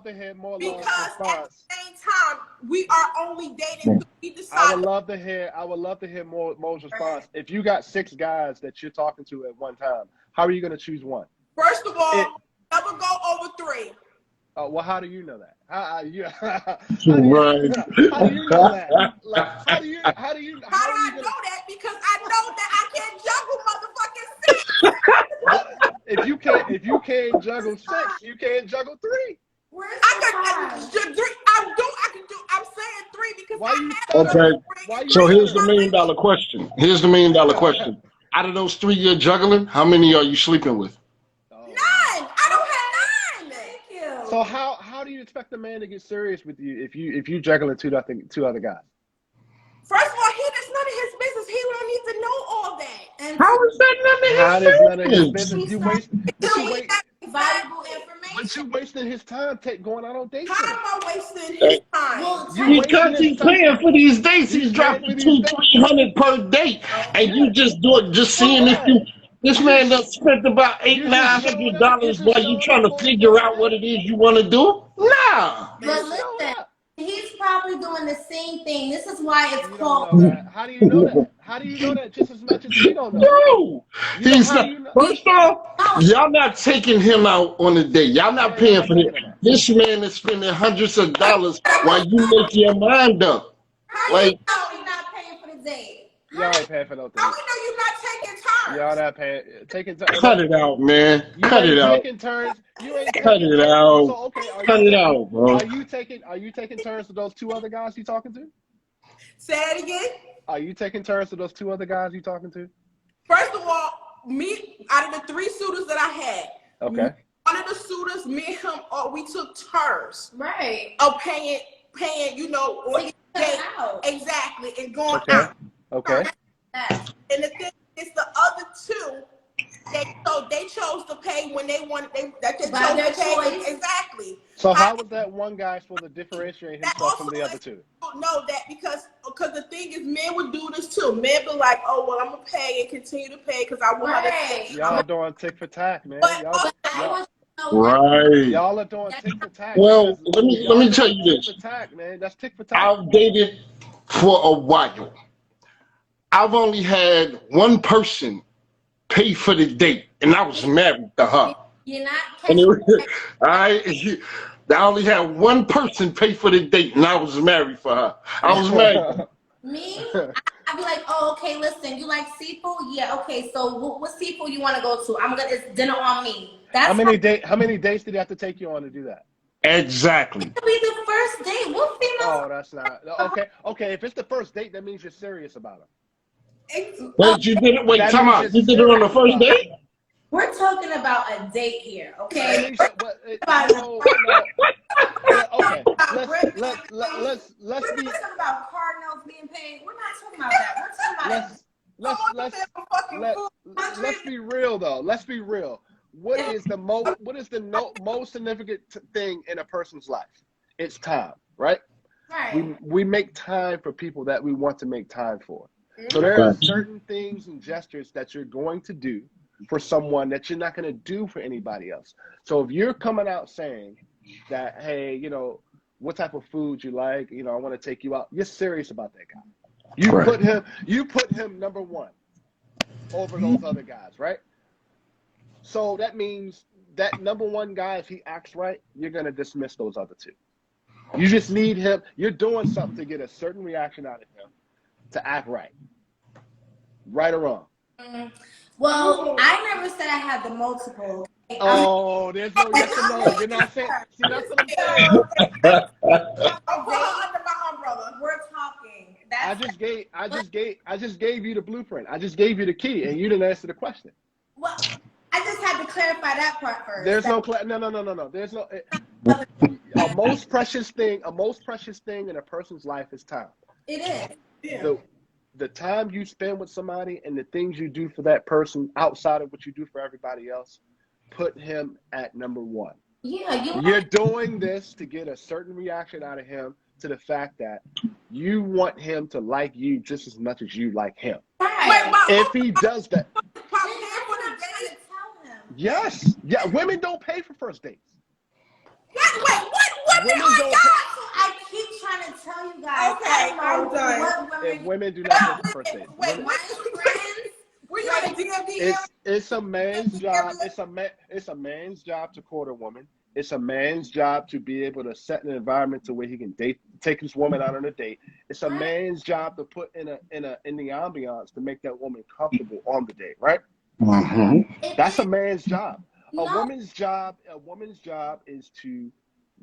to hear more Love's because at response. the same time we are only dating. We decide. I would love to hear Mo's response. If you got 6 guys that you're talking to at one time, how are you gonna choose one? First of all, never go over 3. Well, how do you know that? How do you Right. know that? Like, how do you How do I know that? Because I know that I can't juggle motherfucking 6. if you can't juggle 6, you can't juggle 3. Where's I the can time? do 3. I'm saying 3 because Why I you have stuttering? Okay. Why you So here's the stuttering? $1 million question. Here's the $1 million question. Out of those 3 you're juggling, how many are you sleeping with? None. I don't have none. Thank you. So how do you expect a man to get serious with you if you juggling two other guys? First of all, that's none of his business. He don't need to know all that. And How is that How none does none of his of his business? business? You waste. But you wait. valuable But information. you wasting his time going out on dates. How am I wasting his time? Well, You wasting Because his he's time. paying for these dates. He's He's paying for dropping these $200-300 per date, and you just seeing if you. This man done spent about You $800-900 just showing up. You just while you showing trying up to on a figure first out what date. it is you want to do. Nah. but Showing listen, up. he's probably doing the same thing. This is why it's You called. don't know that. How do you know that? How do you know that just as much as he don't know? No, he's How not. do you know? First off, y'all not taking him out on a date. Y'all not Yeah, paying y'all for not him. taking him out. This man is spending hundreds of dollars while you make your mind up. How Like, you know you're not paying for the date? Y'all ain't paying for no How things. we know you're not taking turns? Y'all not taking turns. cut it out, man. You Cut ain't it out. taking turns. You ain't Cut taking it turns. out. So okay, Cut it out, bro. are you taking turns with those 2 other guys you talking to? Say it again. Are you taking turns with those 2 other guys you talking to? First of all, me out of the 3 suitors that I had, Okay. one of the suitors, me and him, we took turns Right. of paying, on date. Out. Exactly, and going Okay. out. Okay. Yes. And the thing is, the other 2, they chose to pay when they wanted. They chose By their to pay choice. exactly. So how was that one guy supposed to differentiate That himself from also the other 2? know that because the thing is, men would do this too. Men be like, "Oh well, I'm gonna pay and continue to pay because I want her to Right. pay." Y'all are doing tick for tack, man. But Y'all I want you to know Right. y'all are doing tick for tack. Well, Because let me y'all tell doing you tick this. for tack, man. That's tick for tack. I've dated for a while. I've only had one person pay for the date, and I was married to her. you're not And it catching. was, I only had one person pay for the date, and I was married for her. I was married to her. Me, I'd be like, oh, okay, listen, you like seafood? Yeah, okay, so what seafood you want to go to? it's dinner on me. That's How many dates did he have to take you on to do that? Exactly. to be the first date. What females? Oh, that's not okay. If it's the first date, that means you're serious about it. Wait, you did it? Wait, That time means out. you're You did it on the serious first about it. date? We're talking about a date here, That okay? means okay. Let's We're be not talking about cardinals being paid. We're not talking about that. We're talking about let's be real though. Let's be real. What is the most significant thing in a person's life? It's time, right? right. We make time for people that we want to make time for. So there are certain things and gestures that you're going to do for someone that you're not going to do for anybody else. So if you're coming out saying that, hey, what type of food you like, I want to take you out, you're serious about that guy. You put him number 1 over those other guys, right? So that means that number 1 guy, if he acts right, you're going to dismiss those other 2. You just need him. You're doing something to get a certain reaction out of him to act right. Right or wrong? Well, I never said I had the multiple. Oh, there's no yes or no. You're not saying. See, that's what I'm saying. I'll put her under my umbrella. We're talking. I just gave you the blueprint. I just gave you the key, and you didn't answer the question. Well, I just had had to clarify that part first. There's no no. There's no a most precious thing in a person's life is time. It is. Yeah. The time you spend with somebody and the things you do for that person outside of what you do for everybody else, put him at number one. Yeah, You're doing this to get a certain reaction out of him, to the fact that you want him to like you just as much as you like him. right. If he does that, That's what I'm trying to tell him. yes, yeah, women don't pay for first dates. What Women are don't. y'all? I keep trying to tell you guys. Okay, I don't know I'm done. what If women. women do not pay for first dates, Wait, women- My friends. were you on a DMD? it's a man's job. It's a man's job to court a woman. It's a man's job to be able to set an environment to where he can take his woman out on a date. It's a man's job to put in the ambiance to make that woman comfortable on the date, right? That's a man's job. A woman's job is to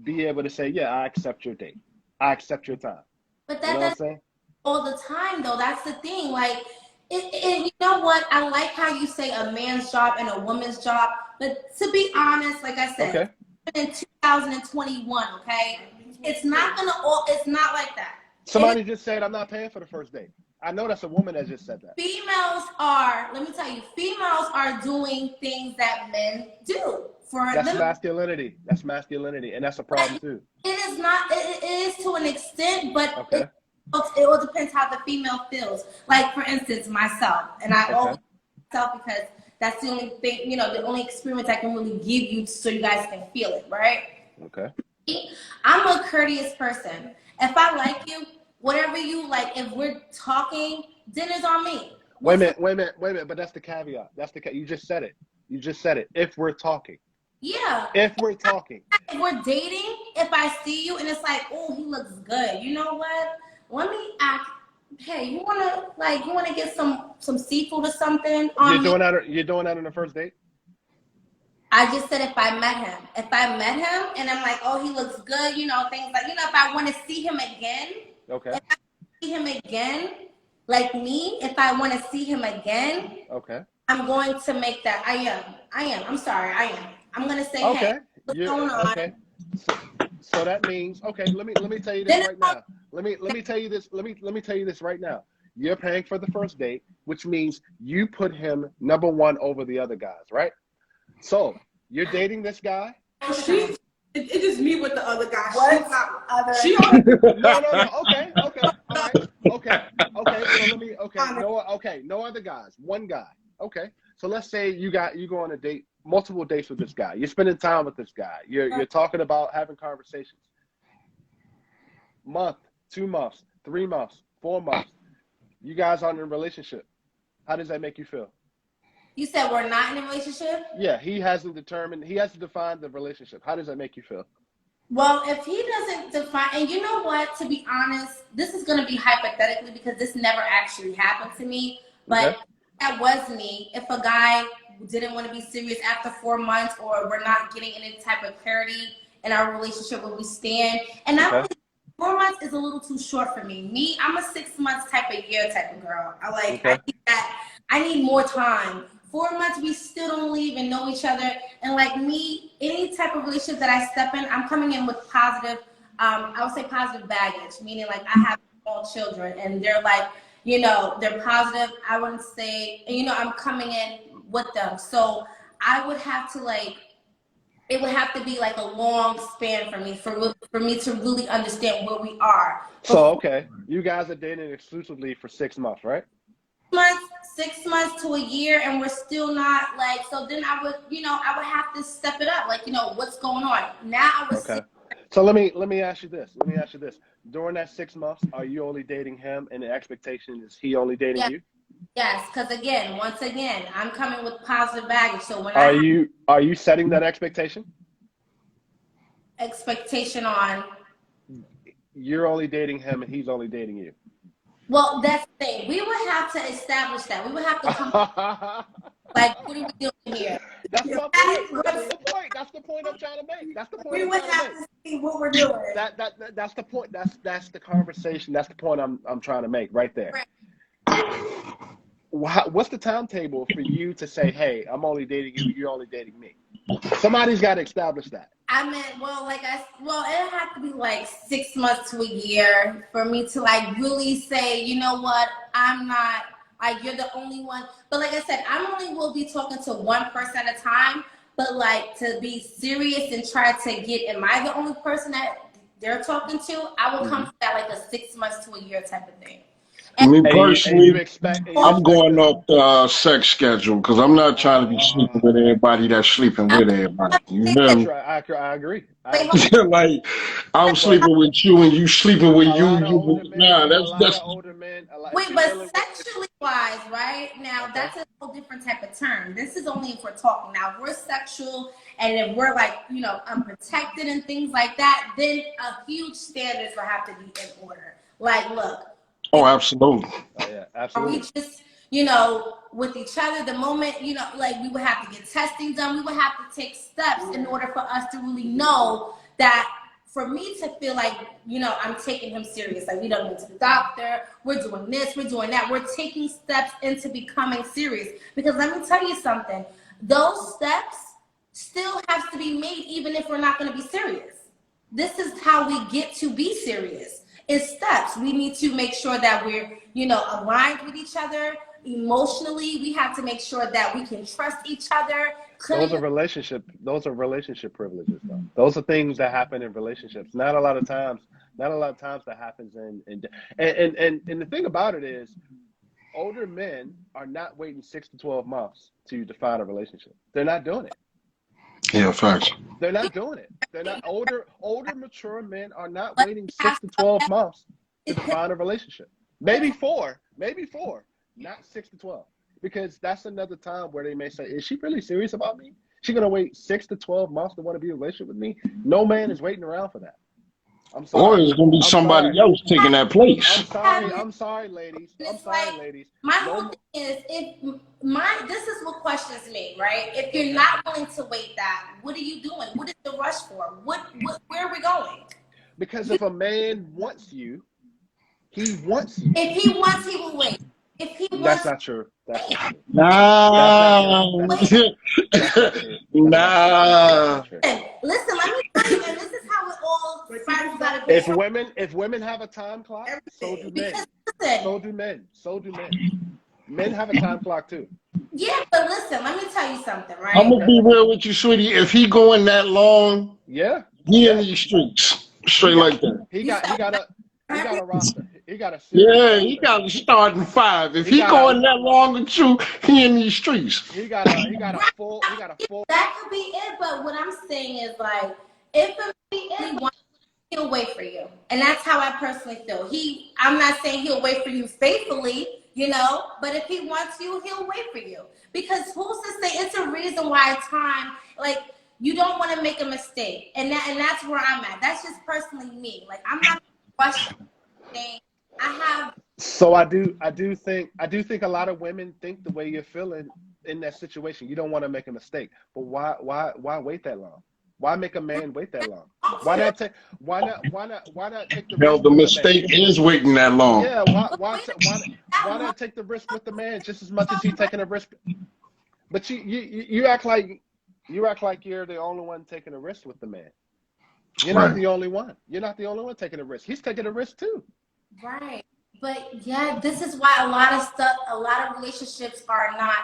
be able to say, yeah, I accept your date. I accept your time. But You know what I'm saying? all the time though. That's the thing. Like, you know what? I like how you say a man's job and a woman's job. But to be honest, like I said, in 2021, okay, it's not like that. Somebody just said, I'm not paying for the first date. I know that's a woman that just said that. Let me tell you, females are doing things that men do. That's masculinity. That's masculinity, and that's a problem too. It is not. It is to an extent, but Okay. it all depends how the female feels. Like for instance, myself, and I always myself because that's the only thing, the only experience I can really give you so you guys can feel it, right? Okay. I'm a courteous person. If I like you, whatever you like, if we're talking, dinner's on me. Wait a minute, but that's the caveat. You just said it. If we're talking. Yeah. If we're talking. If we're dating, if I see you and it's like, oh, he looks good. You know what? Let me act. Hey, you wanna get some seafood or something? You're doing that on the first date? I just said if I met him. If I met him and I'm like, oh, he looks good, things like, if I want to see him again. Okay. If I see him again, like me, if I want to see him again. Okay. I'm going to make that. I am. I'm sorry. I am. I'm going to say, okay. Hey, what's going on? Okay. So that means, okay, let me tell you this right now. Let me tell you this. Let me tell you this right now. You're paying for the first date, which means you put him number one over the other guys, right? So you're dating this guy. It's just me with the other guy. What? No. Okay. All right. Okay. So no other guys. One guy. Okay. So let's say you go on a date, multiple dates with this guy. You're spending time with this guy. You're talking about having conversations. Month, 2 months, 3 months, 4 months. You guys aren't in a relationship. How does that make you feel? You said we're not in a relationship? Yeah, he hasn't defined the relationship. How does that make you feel? Well, if he doesn't define, and you know what, to be honest, this is going to be hypothetically because this never actually happened to me, but that was me. If a guy didn't want to be serious after 4 months or we're not getting any type of clarity in our relationship where we stand, and I believe 4 months is a little too short for me. I'm a 6 months type of year type of girl. I need more time. 4 months, we still don't even know each other. And like me, any type of relationship that I step in, I'm coming in with positive, I would say positive baggage, meaning like I have small children and they're like, they're positive. I wouldn't say, I'm coming in with them. So I would have to it would have to be like a long span for me, for me to really understand where we are. So, okay, you guys are dating exclusively for 6 months, right? 6 months to a year, and we're still not so then I would, I would have to step it up. What's going on? Now I would Okay. So let me ask you this. During that 6 months, are you only dating him and the expectation is he only dating you? Yes, because once again, I'm coming with positive baggage. So when are you setting that expectation? Expectation on you're only dating him and he's only dating you. Well, that's the thing. We would have to establish that. We would have to come what are we doing here? That's my point. That's the point I'm trying to make. That's the point. We would have to see what we're doing. That's the point. That's the conversation. That's the point I'm trying to make right there. Right. what's the timetable for you to say, hey, I'm only dating you, you're only dating me? Somebody's got to establish that. I meant, it had to be like 6 months to a year for me to like really say, you know what, I'm not like you're the only one. But like I said, I only will be talking to one person at a time. But like to be serious and try to get, am I the only person that they're talking to? I will come to that like a 6 months to a year type of thing. And Me You personally, expect, I'm going the, off the sex schedule because I'm not trying to be sleeping with everybody that's sleeping I with everybody. You was hear that's me? right. I agree. I wait, agree. Like I'm But sleeping with you and you sleeping with a you. lot of You older men, nah, a lot of that's older men, if wait, you're but dealing with, sexually wise, right? Now okay. that's a whole different type of term. This is only if we're talking. Now if we're sexual and if we're like, unprotected and things like that, then a huge standards will have to be in order. Like, look, oh, absolutely. Oh yeah, are we absolutely. just, with each other the moment, like we would have to get testing done. We would have to take steps in order for us to really know that for me to feel like, I'm taking him serious. Like we don't go to the doctor. We're doing this. We're doing that. We're taking steps into becoming serious. Because let me tell you something. Those steps still have to be made even if we're not going to be serious. This is how we get to be serious. It's steps. We need to make sure that we're, aligned with each other emotionally. We have to make sure that we can trust each other. Those are relationship privileges though. Those are things that happen in relationships. Not a lot of times that happens and the thing about it is older men are not waiting 6 to 12 months to define a relationship. They're not doing it. Yeah, facts. They're not doing it. They're not older mature men are not Let's waiting have six to twelve some months to that define a relationship. Maybe four, not 6 to 12. Because that's another time where they may say, is she really serious about me? She gonna wait 6 to 12 months to want to be in a relationship with me? No man is waiting around for that. I'm Or sorry. it's gonna be I'm somebody sorry. else taking that place. I'm sorry, ladies. And I'm it's sorry, like ladies. my whole No, thing is this is what questions me, right? If you're okay. not willing to wait that, what are you doing? What is the rush for? What where are we going? Because You, if a man wants you, he wants you. if he wants, he will wait. If he That's wants, not true. That's wait. not true. That's not true. Nah, That's Wait. not true. That's not true. That's not true. That's nah. not true. Listen, let me tell you, and this is how it all spirals out of control. If women have a time clock, so do Everything. men. Because listen, So do men. So do men. Men have a time clock too. yeah, but listen, let me tell you something, I'm right? gonna Okay. be real with you, sweetie. If he going that long, Yeah. he in Yeah. these streets, He straight got like that. he You got said he got a roster. He got a serious Yeah, he roster. got to start in five. If He he got a going that long with you, he in these streets. right. he got a full That could be it, but what I'm saying is like, if a man really wants, he'll wait for you, and that's how I personally feel. I'm not saying he'll wait for you faithfully, but if he wants you, he'll wait for you. Because who's to say? It's a reason why time, like you don't want to make a mistake, and that's where I'm at. That's just personally me. Like I'm not rushing. I have. So I do think a lot of women think the way you're feeling in that situation. You don't want to make a mistake. But why wait that long? Why make a man wait that long? Why not take why not take the Hell, risk the with the man? mistake is waiting that long. Yeah, Wait a why minute, not take the risk with the man just as much as he's taking a risk? But you act like you're the only one taking a risk with the man. You're not Right. the only one. You're not the only one taking a risk. He's taking a risk too. right. But yeah, this is why a lot of relationships are not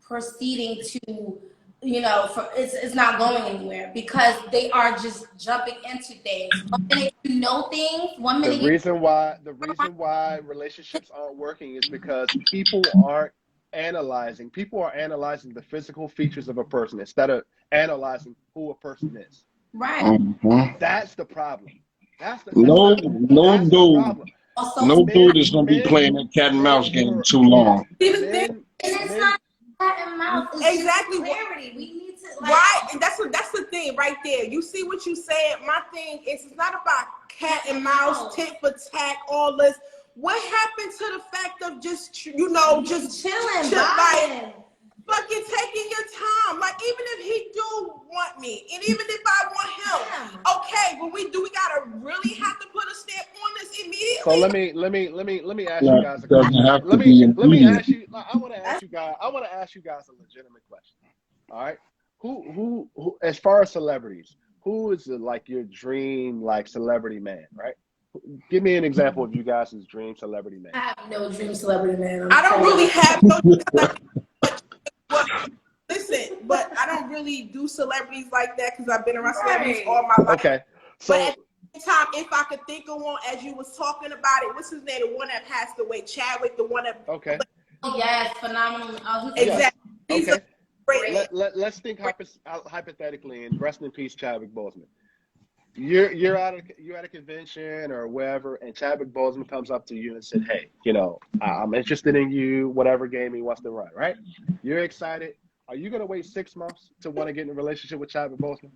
proceeding to, it's not going anywhere because they are just jumping into things. One minute you know things, one The minute you reason why relationships aren't working is because people are analyzing the physical features of a person instead of analyzing who a person is. right. Mhm. That's the problem. No, no That's the dude, problem. Also, no Men dude is gonna be men playing that cat and mouse men game were too long. Even then, and it's men not cat and mouse. It's exactly just what. clarity. We need to Right, and that's the thing right there. You see what you said. My thing is, it's not about cat and mouse, tit for tat, all this. What happened to the fact of just just chilling, like vibing. fucking taking your time? Like even if he do want me, and even if I want him, okay, but we gotta really have to put a stamp on this immediately. So immediately. let me ask you That guys a doesn't question. have to be Let me immediate. ask you. I want to ask you guys. I want to ask you guys a legitimate question. All right. Who as far as celebrities, who is like your dream like celebrity man? Right. Give me an example of you guys' dream celebrity man. I have no dream celebrity man. I don't really have no celebrity. Well, listen, but I don't really do celebrities like that because I've been around celebrities all my life. Okay. But at So the same time, if I could think of one, as you was talking about it, what's his name? The one that passed away, Chadwick, the one that. okay. Oh, yes, phenomenal. Oh, he's Yes. Exactly. He's Okay. a great man. Let's think hypothetically and rest in peace, Chadwick Boseman. You're at a convention or wherever, and Chadwick Boseman comes up to you and said, "Hey, I'm interested in you. Whatever game he wants to run, right? You're excited. Are you gonna wait 6 months to want to get in a relationship with Chadwick Boseman?"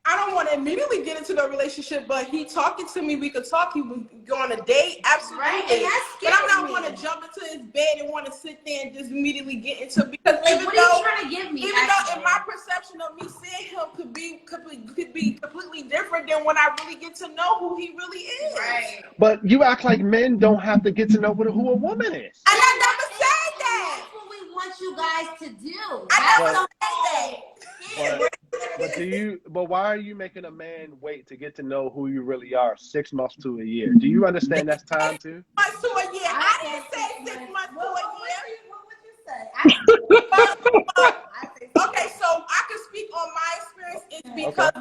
I don't want to immediately get into the relationship, but he talking to me. We could talk. He would go on a date, absolutely. Right, and that But I'm not scares want me. to jump into his bed and want to sit there and just immediately get into because Like, even what are you though trying to give me? even though actually? in my perception of me seeing him could be completely different than when I really get to know who he really is. Right. But you act like men don't have to get to know who a woman is. And I never said that. That's what we want you guys to do. I That's never the said whole. But why are you making a man wait to get to know who you really are 6 months to a year? Do you understand that's time too? Months to a year. I didn't say 6 months to a year. What would you say? Okay, so I can speak on my experience. It's because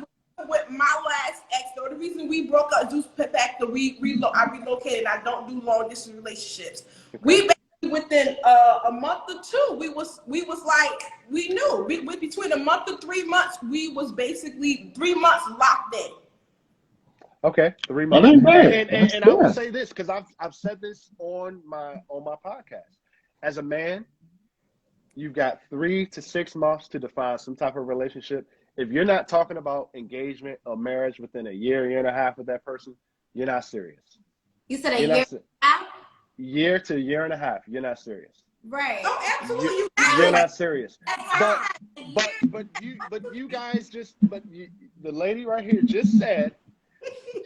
with my last ex, though, the reason we broke up due to the fact that I relocated. I don't do long distance relationships. We basically within a month or two, we was like we knew. Between a month to 3 months, we was basically 3 months locked in. Okay, 3 That months. ain't bad. And I will say this because I've said this on my podcast. As a man, you've got 3 to 6 months to define some type of relationship. If you're not talking about engagement or marriage within a year and a half with that person, you're not serious. You said a You're year not se- out? year to year and a half, you're not serious. Right. Oh, absolutely. You're not serious. That's But you guys the lady right here just said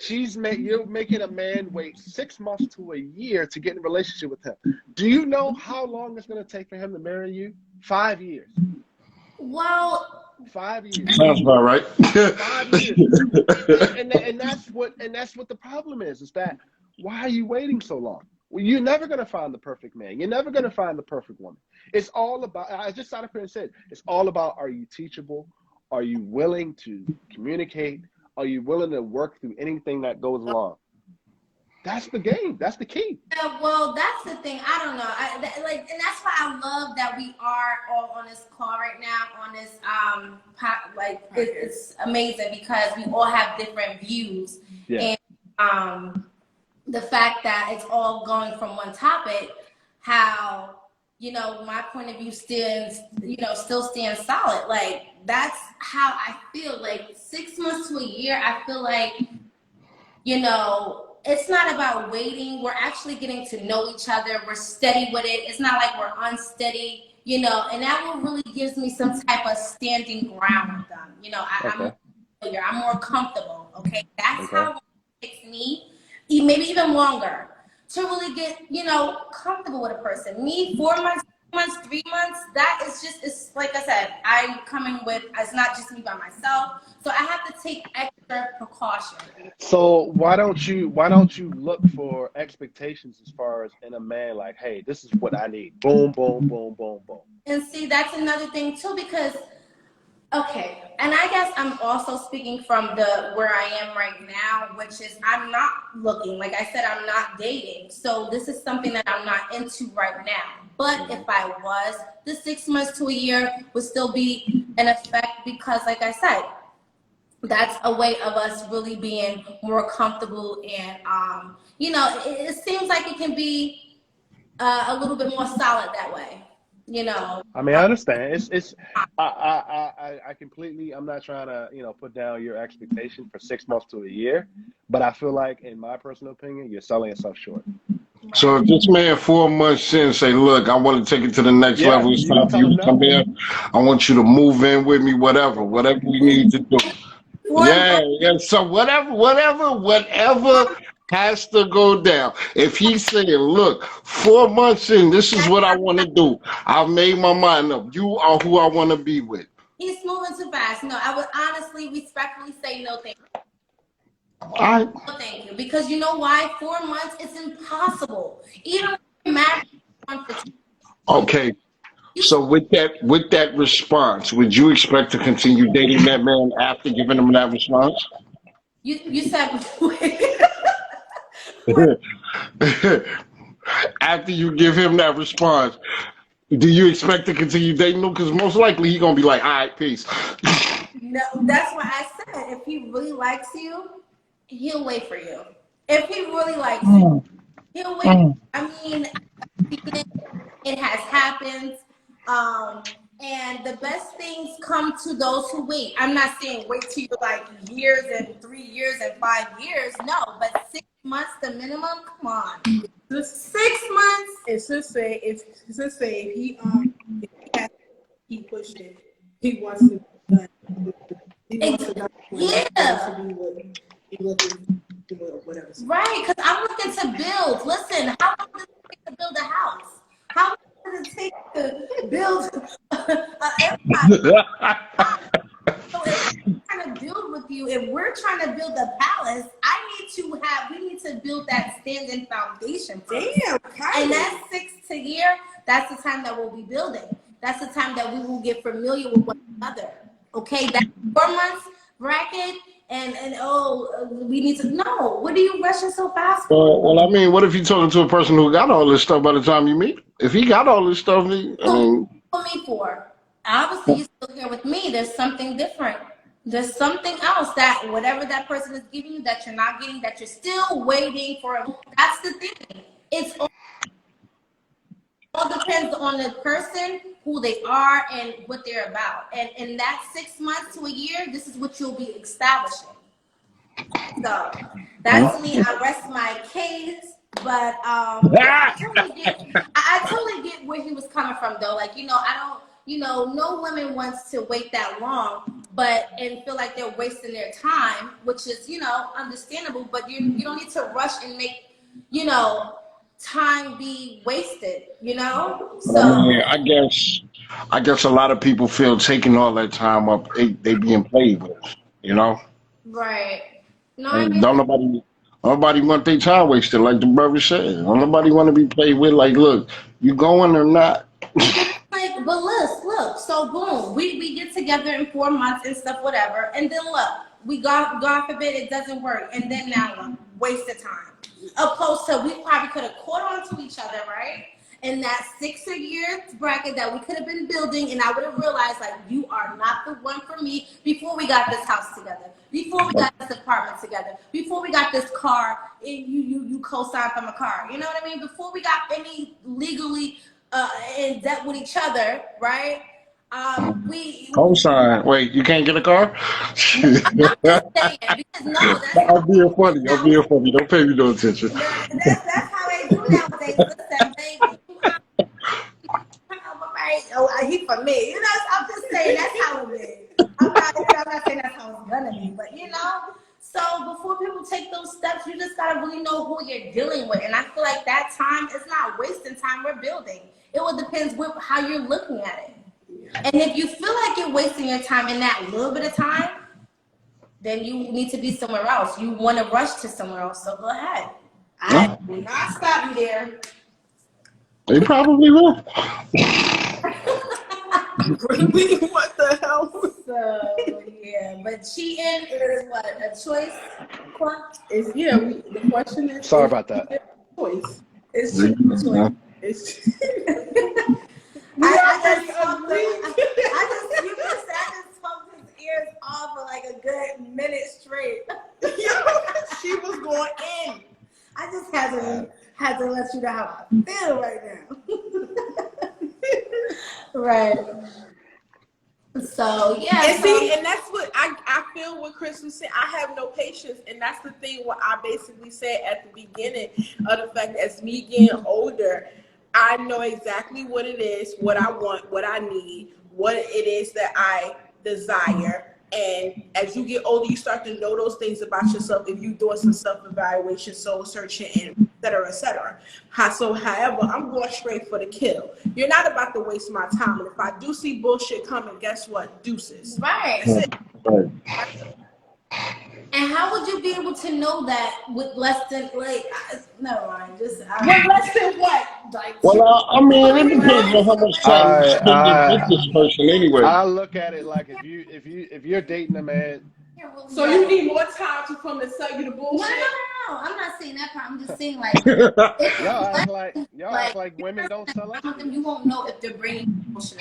you're making a man wait 6 months to a year to get in a relationship with him. Do you know how long it's going to take for him to marry you? 5 years. Well, 5 years. Sounds about right. 5 years. And that's what the problem is that why are you waiting so long? Well, you're never going to find the perfect man. You're never going to find the perfect woman. It's all about, I just sat up here and said, it's all about, are you teachable? Are you willing to communicate? Are you willing to work through anything that goes along? That's the game. That's the key. yeah, well, that's the thing. I don't know. And that's why I love that we are all on this call right now. On this, it's amazing because we all have different views, Yeah. and the fact that it's all going from one topic, how my point of view still stands solid. Like that's how I feel. Like 6 months to a year, I feel like it's not about waiting. We're actually getting to know each other. We're steady with it. It's not like we're unsteady, and that one really gives me some type of standing ground with them. I'm more comfortable. Okay, that's how long it takes me, maybe even longer, to really get comfortable with a person. Me, 4 months, 3 months. That is it's like I said. I'm coming with. It's not just me by myself, so I have to take extra precaution. So why don't you look for expectations as far as in a man, like, hey, this is what I need. Boom, boom, boom, boom, boom. And see, that's another thing too, because okay, and I guess I'm also speaking from where I am right now, which is I'm not looking. Like I said, I'm not dating. So this is something that I'm not into right now. But if I was, the 6 months to a year would still be in effect because, like I said, that's a way of us really being more comfortable and, it seems like it can be a little bit more solid that way. I mean, I understand. I completely. I'm not trying to, put down your expectation for 6 months to a year, but I feel like, in my personal opinion, you're selling yourself short. So if this man 4 months in say, look, I want to take it to the next level, it's you time for tell you him to come no. here. I want you to move in with me, whatever we need to do. Yeah. So whatever has to go down. If he's saying, look, 4 months in, this is what I want to do. I've made my mind up. You are who I want to be with. He's moving too fast. No, I would honestly, respectfully say no, thank All right. you. No, thank you. Because you know why? 4 months, it's impossible. Even when you're married for 2 Okay. you, So with that response, would you expect to continue dating that man after giving him that response? you said, After you give him that response, do you expect to continue dating him? Because most likely he gonna be like, all right, peace. no, that's what I said. If he really likes you, he'll wait for you. If he really likes you, he'll wait. I mean, it has happened. And the best things come to those who wait. I'm not saying wait till you're like years and 3 years and 5 years. No, but 6 months the minimum. Come on, Just 6 months. it's just say if he has to keep pushing, he wants to be done. He wants to go Yeah, to be what he looking for, whatever. right. Because I'm looking to build. Listen, how long does it take to build a house? How long does it take to build an empire? So if we're trying to build with you, if we're trying to build a palace, we need to build that standing foundation first. Damn, And that 6 year, that's the time that we'll be building. That's the time that we will get familiar with one another. Okay, that 4 months bracket and we need to no. What are you rushing so fast for? Well, I mean, what if you're talking to a person who got all this stuff by the time you meet? If he got all this stuff, I So mean, what me for? Obviously, you're still here with me. There's something different. There's something else that whatever that person is giving you that you're not getting, that you're still waiting for. That's the thing. It's all depends on the person, who they are, and what they're about. And in that 6 months to a year, this is what you'll be establishing. So that's me. I rest my case. But I totally get where he was coming from though. Like, I don't, no woman wants to wait that long, but and feel like they're wasting their time, which is, understandable, but you don't need to rush and make, you know, time be wasted, but I mean, So I guess a lot of people feel taking all that time up, they being played with, you know. right. No, I And get don't that. nobody want their time wasted, like the brother said. Don't nobody want to be played with. Like, look, you going or not? Like, but look, so boom, we get together in 4 months and stuff, whatever, and then look, we God forbid it doesn't work, and then now look, waste of time. Opposed to we probably could have caught on to each other, right? In that 6 year bracket that we could have been building, and I would have realized like you are not the one for me before we got this house together, before we got this apartment together, before we got this car, and you co-signed from a car. You know what I mean? Before we got any legally in debt with each other, right? We Cosign. Wait, you can't get a car? I'm just saying because no, that's I'm being funny. I'm how being funny. Don't pay me no attention. that's how they do nowadays. Listen, baby, right? Oh, he for me. I'm just saying that's how it is. I'm not saying that's how it's gonna be, but So before people take those steps, you just gotta really know who you're dealing with, and I feel like that time is not wasting time. We're building. It will depends with how you're looking at it. And if you feel like you're wasting your time in that little bit of time, then you need to be somewhere else. You want to rush to somewhere else, so go ahead. I No, will not stop you there. they probably will. Really? What the hell? So yeah, but cheating is what a choice. It's the question Sorry is about that. choice. It's cheating a choice. Yeah. It's we I already just talked agreed. you just said I just talked his ears off for like a good minute straight. She was going in. I just had to let you know how I feel right now. Right. So yeah. And see, and that's what I feel what Chris was saying. I have no patience, and that's the thing what I basically said at the beginning of the fact as me getting older, I know exactly what it is, what I want, what I need, what it is that I desire. And as you get older, you start to know those things about yourself if you're doing some self-evaluation, soul searching, and et cetera, et cetera. However, I'm going straight for the kill. You're not about to waste my time. And if I do see bullshit coming, guess what? Deuces. Right. That's it. Right. And how would you be able to know that with less than never mind. Just With less than what? like Well, I mean, it depends on how much time you spend with I this person anyway. I look at it like if you're dating a man. So you need more time for them to sell you the No, bullshit? I'm not saying that part. I'm just saying like Y'all act like women don't sell us. you won't know if they're bringing bullshit.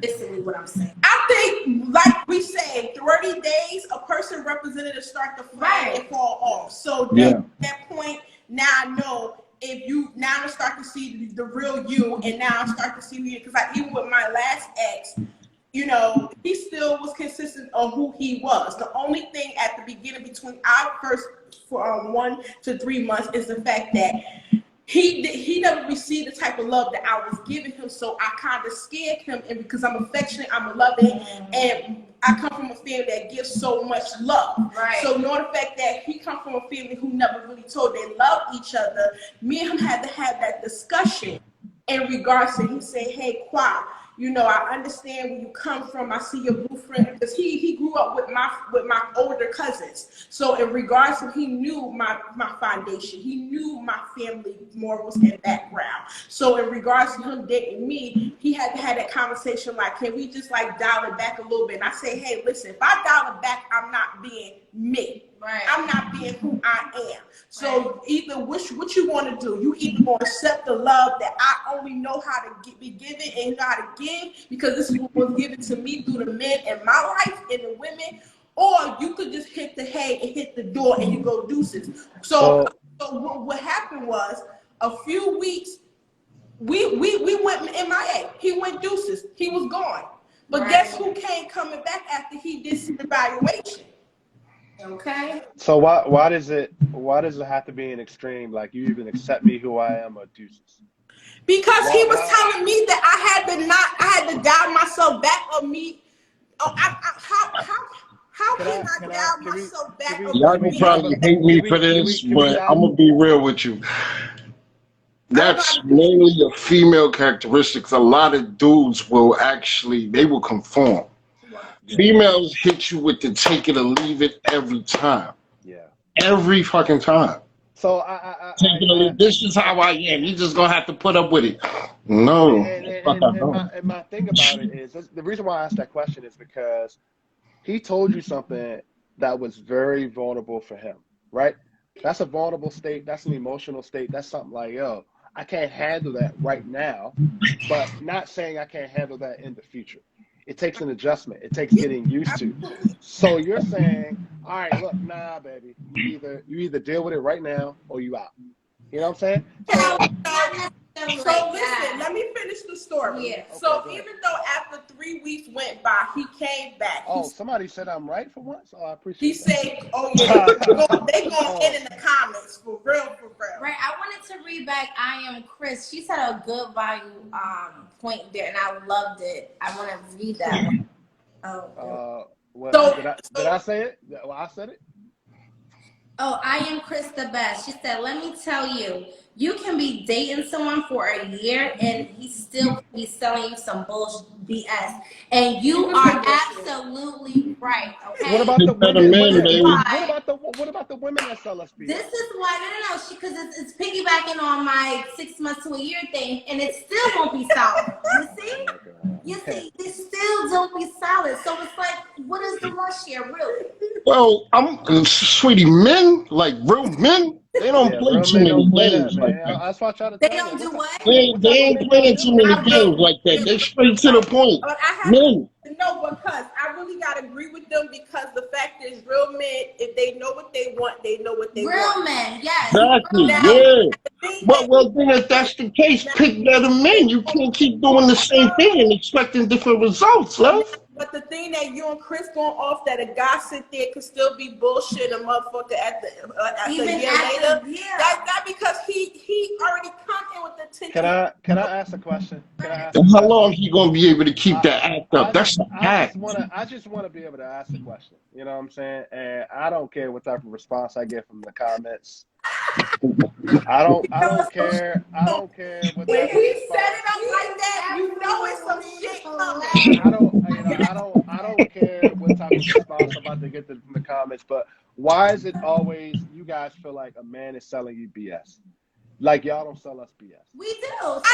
Basically, what I'm saying. I think, like we said, 30 days, a person representative start to flag and fall off. So Yeah. at that point, now I know if you now I start to see the real you, and now I start to see you because even with my last ex, you know, he still was consistent of who he was. The only thing at the beginning between our first 1 to 3 months is the fact that he never received the type of love that I was giving him, so I kind of scared him, and because I'm affectionate, I'm loving, and I come from a family that gives so much love. Right. So knowing the fact that he come from a family who never really told they love each other, me and him had to have that discussion in regards to he said, hey, Qua, you know, I understand where you come from. I see your blueprint because he grew up with my older cousins. So in regards to he knew my foundation, he knew my family morals and background. So in regards to him dating me, he had to have that conversation like, can we just like dial it back a little bit? And I say, hey, listen, if I dial it back, I'm not being me. Right. I'm not being who I am. So either what you want to do, you either going to accept the love that I only know how to be given and know how to give because this is what was given to me through the men in my life and the women, or you could just hit the hay and hit the door and you go deuces. So what happened was a few weeks we went MIA. He went deuces. He was gone. But guess who came coming back after he did some evaluation? Okay. So why does it have to be an extreme? Like you even accept me who I am or deuces? Because he was telling me that I had to dial myself back on me. Oh, how can I dial myself back on Y'all can probably hate me for this, but I'm gonna be real with you. That's mainly a female characteristics. A lot of dudes will they will conform. Females hit you with the take it or leave it every time. Yeah. Every fucking time. So this is how I am. You just gonna have to put up with it. No. And my thing about it is the reason why I asked that question is because he told you something that was very vulnerable for him, right? That's a vulnerable state. That's an emotional state. That's something like, yo, I can't handle that right now, but not saying I can't handle that in the future. It takes an adjustment. It takes getting used to. So you're saying, all right, look, nah, baby, you either deal with it right now or you out. You know what I'm saying? So listen, let me finish the story. Yeah. So even though after 3 weeks went by, he came back. Somebody said I'm right for once. Oh, I appreciate he that. Said, oh yeah, they going in the comments for real. Right. I wanted to read back I Am Chris. She said a good value point there, and I loved it. I want to read that one. Did I say it? Well, I said it. Oh, I Am Chris the best. She said, let me tell you, you can be dating someone for a year and he still be selling you some bullshit BS. And you are absolutely right. Okay. What about the women? What about the women that sell us BS? This is why no, because it's piggybacking on my 6 months to a year thing, and it still won't be solid. You see? You see, it still don't be solid. So it's like, what is the rush here, really? Well, sweetie, men, like real men, they don't play too many games like that. That's why I try to They tell don't do what? They ain't playing too many games like that. They straight to the point. But I have Men. No, because I really gotta agree with them because the fact is, real men, if they know what they want, they know what they want. Real men, yes. Exactly, yeah. Well, then if that's the case, pick better men. You can't keep doing the same thing and expecting different results, love. But the thing that you and Chris going off that a guy sit there could still be bullshit a motherfucker at the year later. That because he already come in with the tension. Can I ask a question? Can I ask a And how question? long he gonna be able to keep that act up? That's an act. I just wanna be able to ask a question. You know what I'm saying? And I don't care what type of response I get from the comments. I don't care. I don't care what When type of he response. set it up like that, you know it's some shit coming. I don't care what type of response I'm about to get from the comments, but why is it always you guys feel like a man is selling you BS? Like y'all don't sell us BS. We do. Hold up.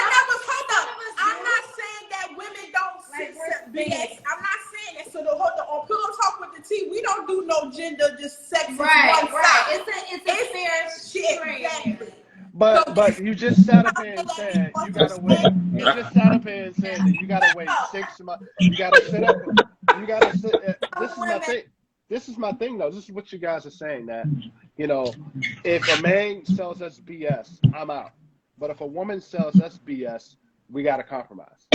I'm not saying that women don't sell BS. I'm not saying that. So on Pillow Talk with the T, we don't do no gender, just sex is one side. It's a fair shit. Exactly. But you just sat up here and said you gotta wait. You just sat up here and said that you gotta wait 6 months. You gotta sit up. You gotta sit. This is my thing. This is my thing though. This is what you guys are saying that, you know, if a man sells us BS, I'm out. But if a woman sells us BS, we gotta compromise.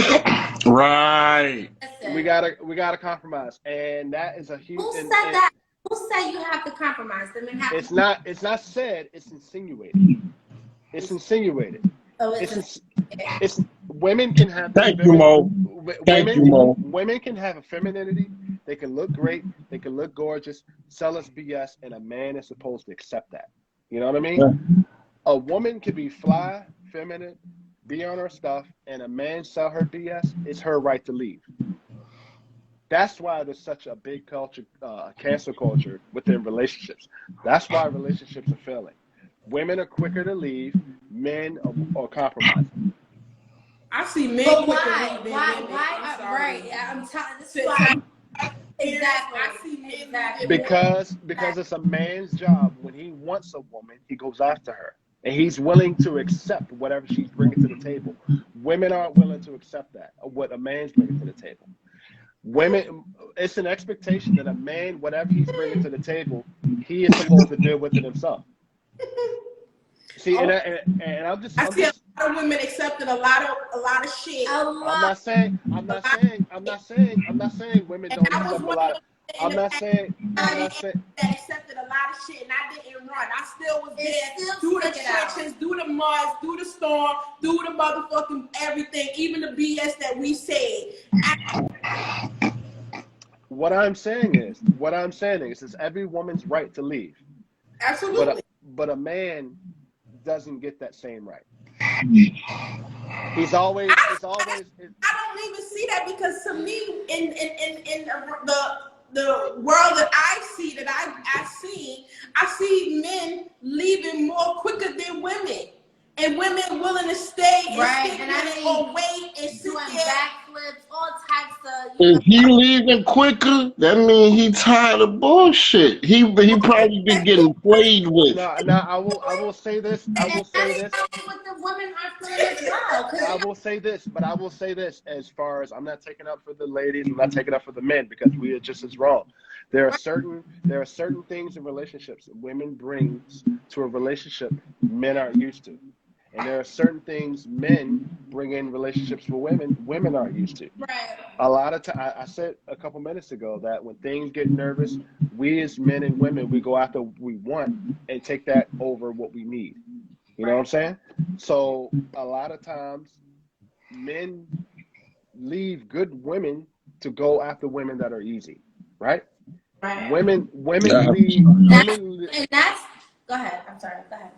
Right. We gotta compromise, and that is a huge. Who said that? Who said you have to compromise? The men have It's not said. It's insinuated. It's insinuated. Oh, It's women can have. Thank you, Mo. Thank you, Mo. Women can have a femininity. They can look great. They can look gorgeous. Sell us BS, and a man is supposed to accept that. You know what I mean? Yeah. A woman can be fly, feminine, be on her stuff, and a man sell her BS. It's her right to leave. That's why there's such a big culture, cancel culture within relationships. That's why relationships are failing. Women are quicker to leave. Men are compromising. I see men why? quicker Why? Right. I'm telling. This is why. Exactly. I see men Because it's a man's job. When he wants a woman, he goes after her, and he's willing to accept whatever she's bringing to the table. Women aren't willing to accept that, or what a man's bringing to the table. Women, it's an expectation that a man, whatever he's bringing to the table, he is supposed to deal with it himself. See, and I'm just. I see a lot of women accepting a lot of shit. I'm not saying women don't accept a lot of. I'm not saying that accepted a lot of shit, and I didn't run. I still was there through the trenches, through the muds, through the storm, through the motherfucking everything, even the BS that we said. What I'm saying is, it's every woman's right to leave. Absolutely. But a man doesn't get that same right. It's always. I don't even see that, because to me, in the world that I've seen, I see men leaving more quicker than women, and women willing to stay and or wait and sit doing there. backflips, all types of. If he leaving quicker, that means he tired of bullshit. He probably been getting played with. No, I will say this. What the women are feeling as well. I will say this. As far as, I'm not taking up for the ladies, I'm not taking up for the men, because we are just as wrong. There are certain things in relationships that women brings to a relationship men aren't used to. And there are certain things men bring in relationships for women aren't used to. Right. A lot of time, I said a couple minutes ago that when things get nervous, we as men and women, we go after what we want and take that over what we need. You know what I'm saying? So a lot of times, men leave good women to go after women that are easy, right? Right. Women Yeah. leave. And that's. Go ahead. I'm sorry. Go ahead.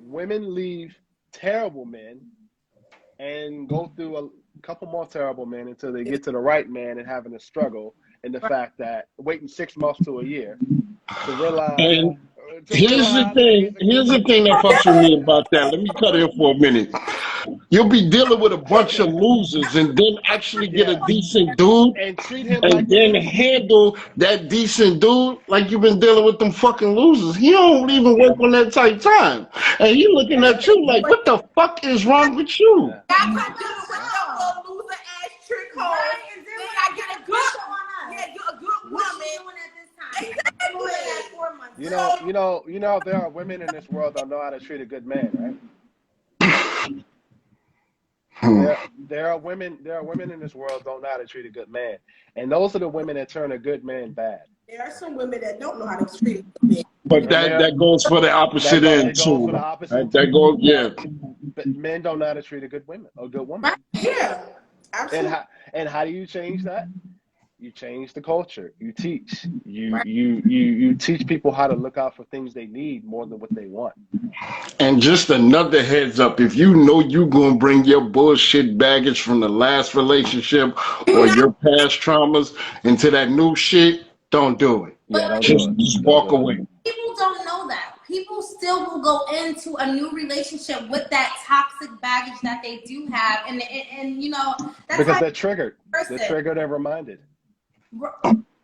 Women leave terrible men and go through a couple more terrible men until they get to the right man and having a struggle, and the fact that waiting 6 months to a year to realize. And here's the thing that fucks with me about that. Let me cut in for a minute. You'll be dealing with a bunch of losers, and then actually get a decent dude, and treat him and like then handle that decent dude like you've been dealing with them fucking losers. He don't even work on that tight time, and he looking at you like, what the fuck is wrong with you? Y'all come dealing with your little loser ass trick hole, and then I get a good woman. Exactly. You know, there are women in this world that know how to treat a good man, right? there are women in this world don't know how to treat a good man, and those are the women that turn a good man bad. There are some women that don't know how to treat men. But And that goes for the opposite it end goes for the too. opposite That too. goes, yeah. But men don't know how to treat a good woman, a good woman. Right. Yeah, And absolutely. how do you change that? You change the culture. You teach. You Right. you you you teach people how to look out for things they need more than what they want. And just another heads up, if you know you gonna bring your bullshit baggage from the last relationship You or know, your past traumas into that new shit, don't do it. Yeah, But don't do it. Just Don't walk do it. away. people don't know that. People still will go into a new relationship with that toxic baggage that they do have, and you know that's Because why they're triggered. They're person, triggered and reminded.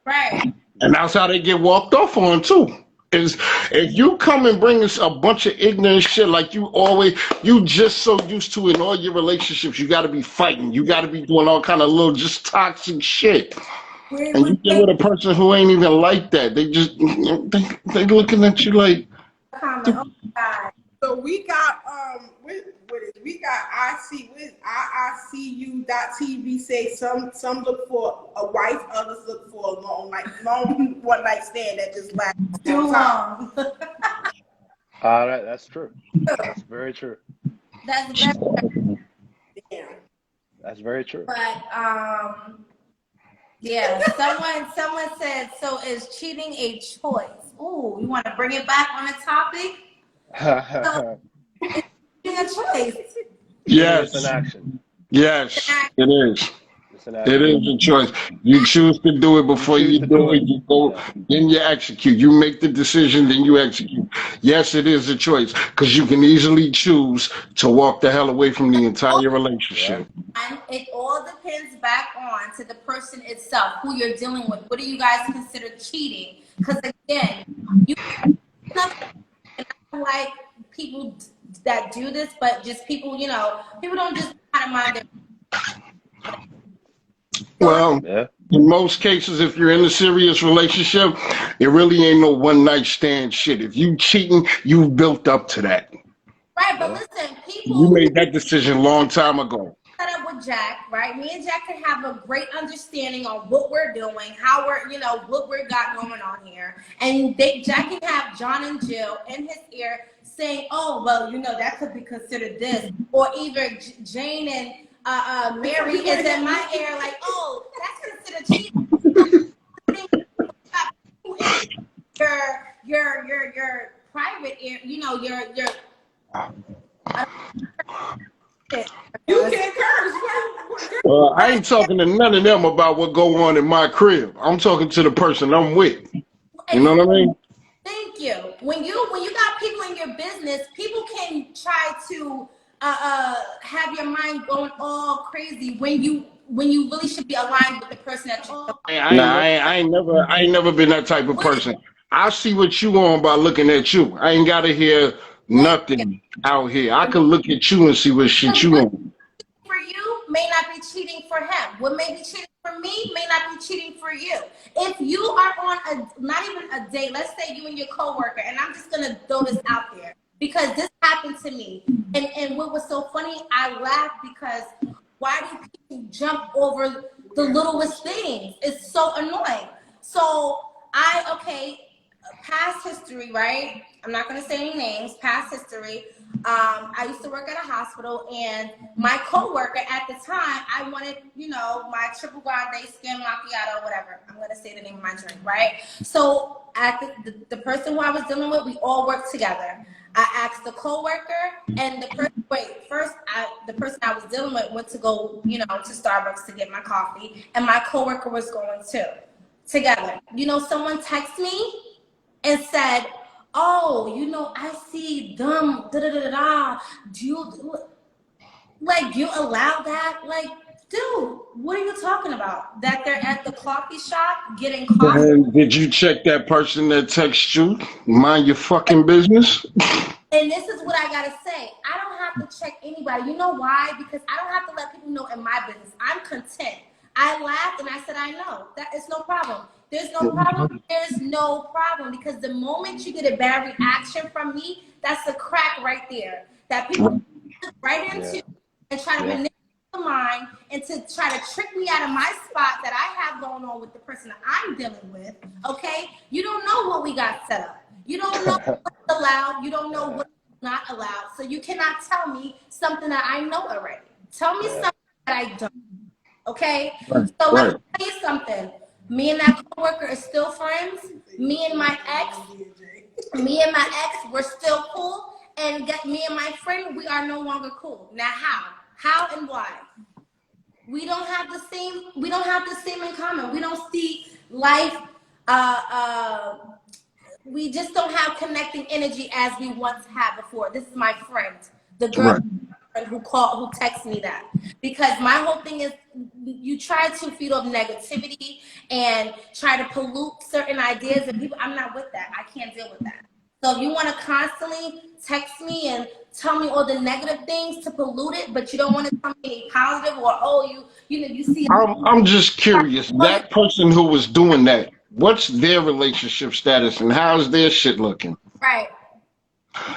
right? And that's how they get walked off on too. Is if you come and bring us a bunch of ignorant shit like you just so used to in all your relationships, you got to be fighting, you got to be doing all kind of little just toxic shit, we and was you get with a person who ain't even like that. They just they looking at you like, Comment. Oh God. so we got what is we got ICU.TV say some look for a wife, others look for a long one night stand that just lasts Too some time. long. That's true. That's very true. That's very. Damn. That's very true. But yeah. Someone said. So is cheating a choice? Ooh, you want to bring it back on the topic? So it's cheating a choice. To me, it's an yes, action. yes, it is. It's an It action. is a choice. You choose to do it You before choose you to do do it. it. You go, Yeah. then you execute. You make the decision, then you execute. Yes, it is a choice because you can easily choose to walk the hell away from the entire Yeah. relationship. And it all depends back on to the person itself, who you're dealing with. What do you guys consider cheating? Because again, you and I don't like people that do this, but just people, people don't just kind of mind their. So it's Well, Yeah. in most cases, if you're in a serious relationship, it really ain't no one night stand shit. If you cheating, you've built up to that. right, but Yeah. listen, You people made that decision a long time ago. set up with Jack, right? Me and Jack can have a great understanding on what we're doing, how we're, what we got going on here. And Jack can have John and Jill in his ear saying, oh, well, that could be considered this. Or either Jane and Mary is in my ear like, oh, that's considered cheating. Your private ear, your You can't curse. I ain't talking to none of them about what go on in my crib. I'm talking to the person I'm with. You know what I mean? Thank you. When you got people in your business, people can try to have your mind going all crazy when you really should be aligned with the person that you're dealing Nah, I ain't never been that type of with. person. I see what you on by looking at you. I ain't gotta hear Thank you. nothing out here. I can look at you and see what shit Because you what on. for you may not be cheating for him. What may be cheating for me may not be cheating for you. If you are on not even a date, let's say you and your coworker, and I'm just gonna throw this out there because this happened to me. And what was so funny, I laughed because why do people jump over the littlest things? It's so annoying. So past history, right? I'm not going to say any names, past history. I used to work at a hospital, and my coworker at the time, I wanted, my triple grande skin macchiato, whatever. I'm going to say the name of my drink, right? So at the person who I was dealing with, we all worked together. I asked the coworker, and the person I was dealing with went to go, to Starbucks to get my coffee, and my coworker was going too, together. Someone texted me and said, "Oh, I see them. Da da da da da. Do you allow that? Like, dude, what are you talking about? That they're at the coffee shop getting coffee?" And did you check that person that texts you? Mind your fucking business. And this is what I gotta say. I don't have to check anybody. You know why? Because I don't have to let people know in my business. I'm content. I laughed and I said, I know. That is no problem. There's no problem. There's no problem. Because the moment you get a bad reaction from me, that's a crack right there. That people look right Yeah. into and try to Yeah. manipulate of mine and to try to trick me out of my spot that I have going on with the person that I'm dealing with, okay? You don't know what we got set up. You don't know what's allowed. You don't know what's not allowed. So you cannot tell me something that I know already. Tell me Yeah. something that I don't. Okay? Right, So let right. me tell you something. Me and that coworker are still friends. Me and my ex, we're still cool. And get me and my friend, we are no longer cool. Now how? How and why? We don't have the same in common. We don't see life uh uh we just don't have connecting energy as we once had before. This is my friend, the girl Right. who texts me that. Because my whole thing is you try to feed off negativity and try to pollute certain ideas and people. I'm not with that. I can't deal with that. So if you want to constantly text me and tell me all the negative things to pollute it, but you don't want to tell me any positive or you see I'm just curious. That person who was doing that, what's their relationship status and how's their shit looking? right.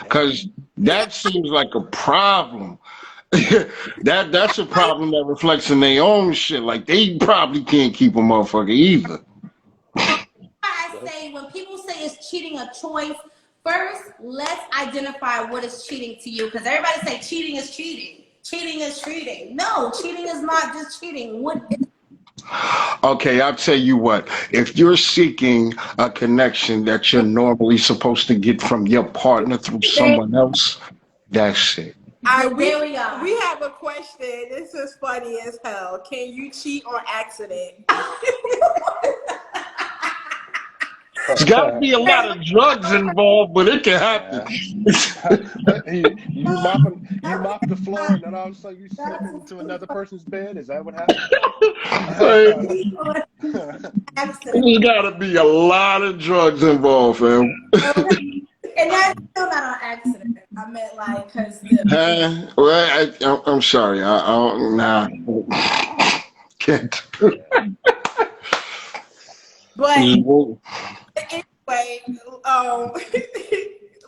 Because that seems like a problem. That's a problem that reflects in their own shit. Like they probably can't keep a motherfucker either. So I say when people say is cheating a choice, first let's identify what is cheating to you. Because everybody say cheating is cheating. Cheating is cheating. No, cheating is not just cheating. What is Okay, I'll tell you what. If you're seeking a connection that you're normally supposed to get from your partner through there, someone else, that's it. there we are. We have a question. This is funny as hell. Can you cheat on accident? There's got to be a lot of drugs involved, but it can happen. You mop the floor and then all of a sudden you slip into another person's bed. Is that what happened? Like, Accident. there's got to be a lot of drugs involved, fam. And that's still not on accident. I meant like because Well, I'm sorry. Nah, can't. But anyway,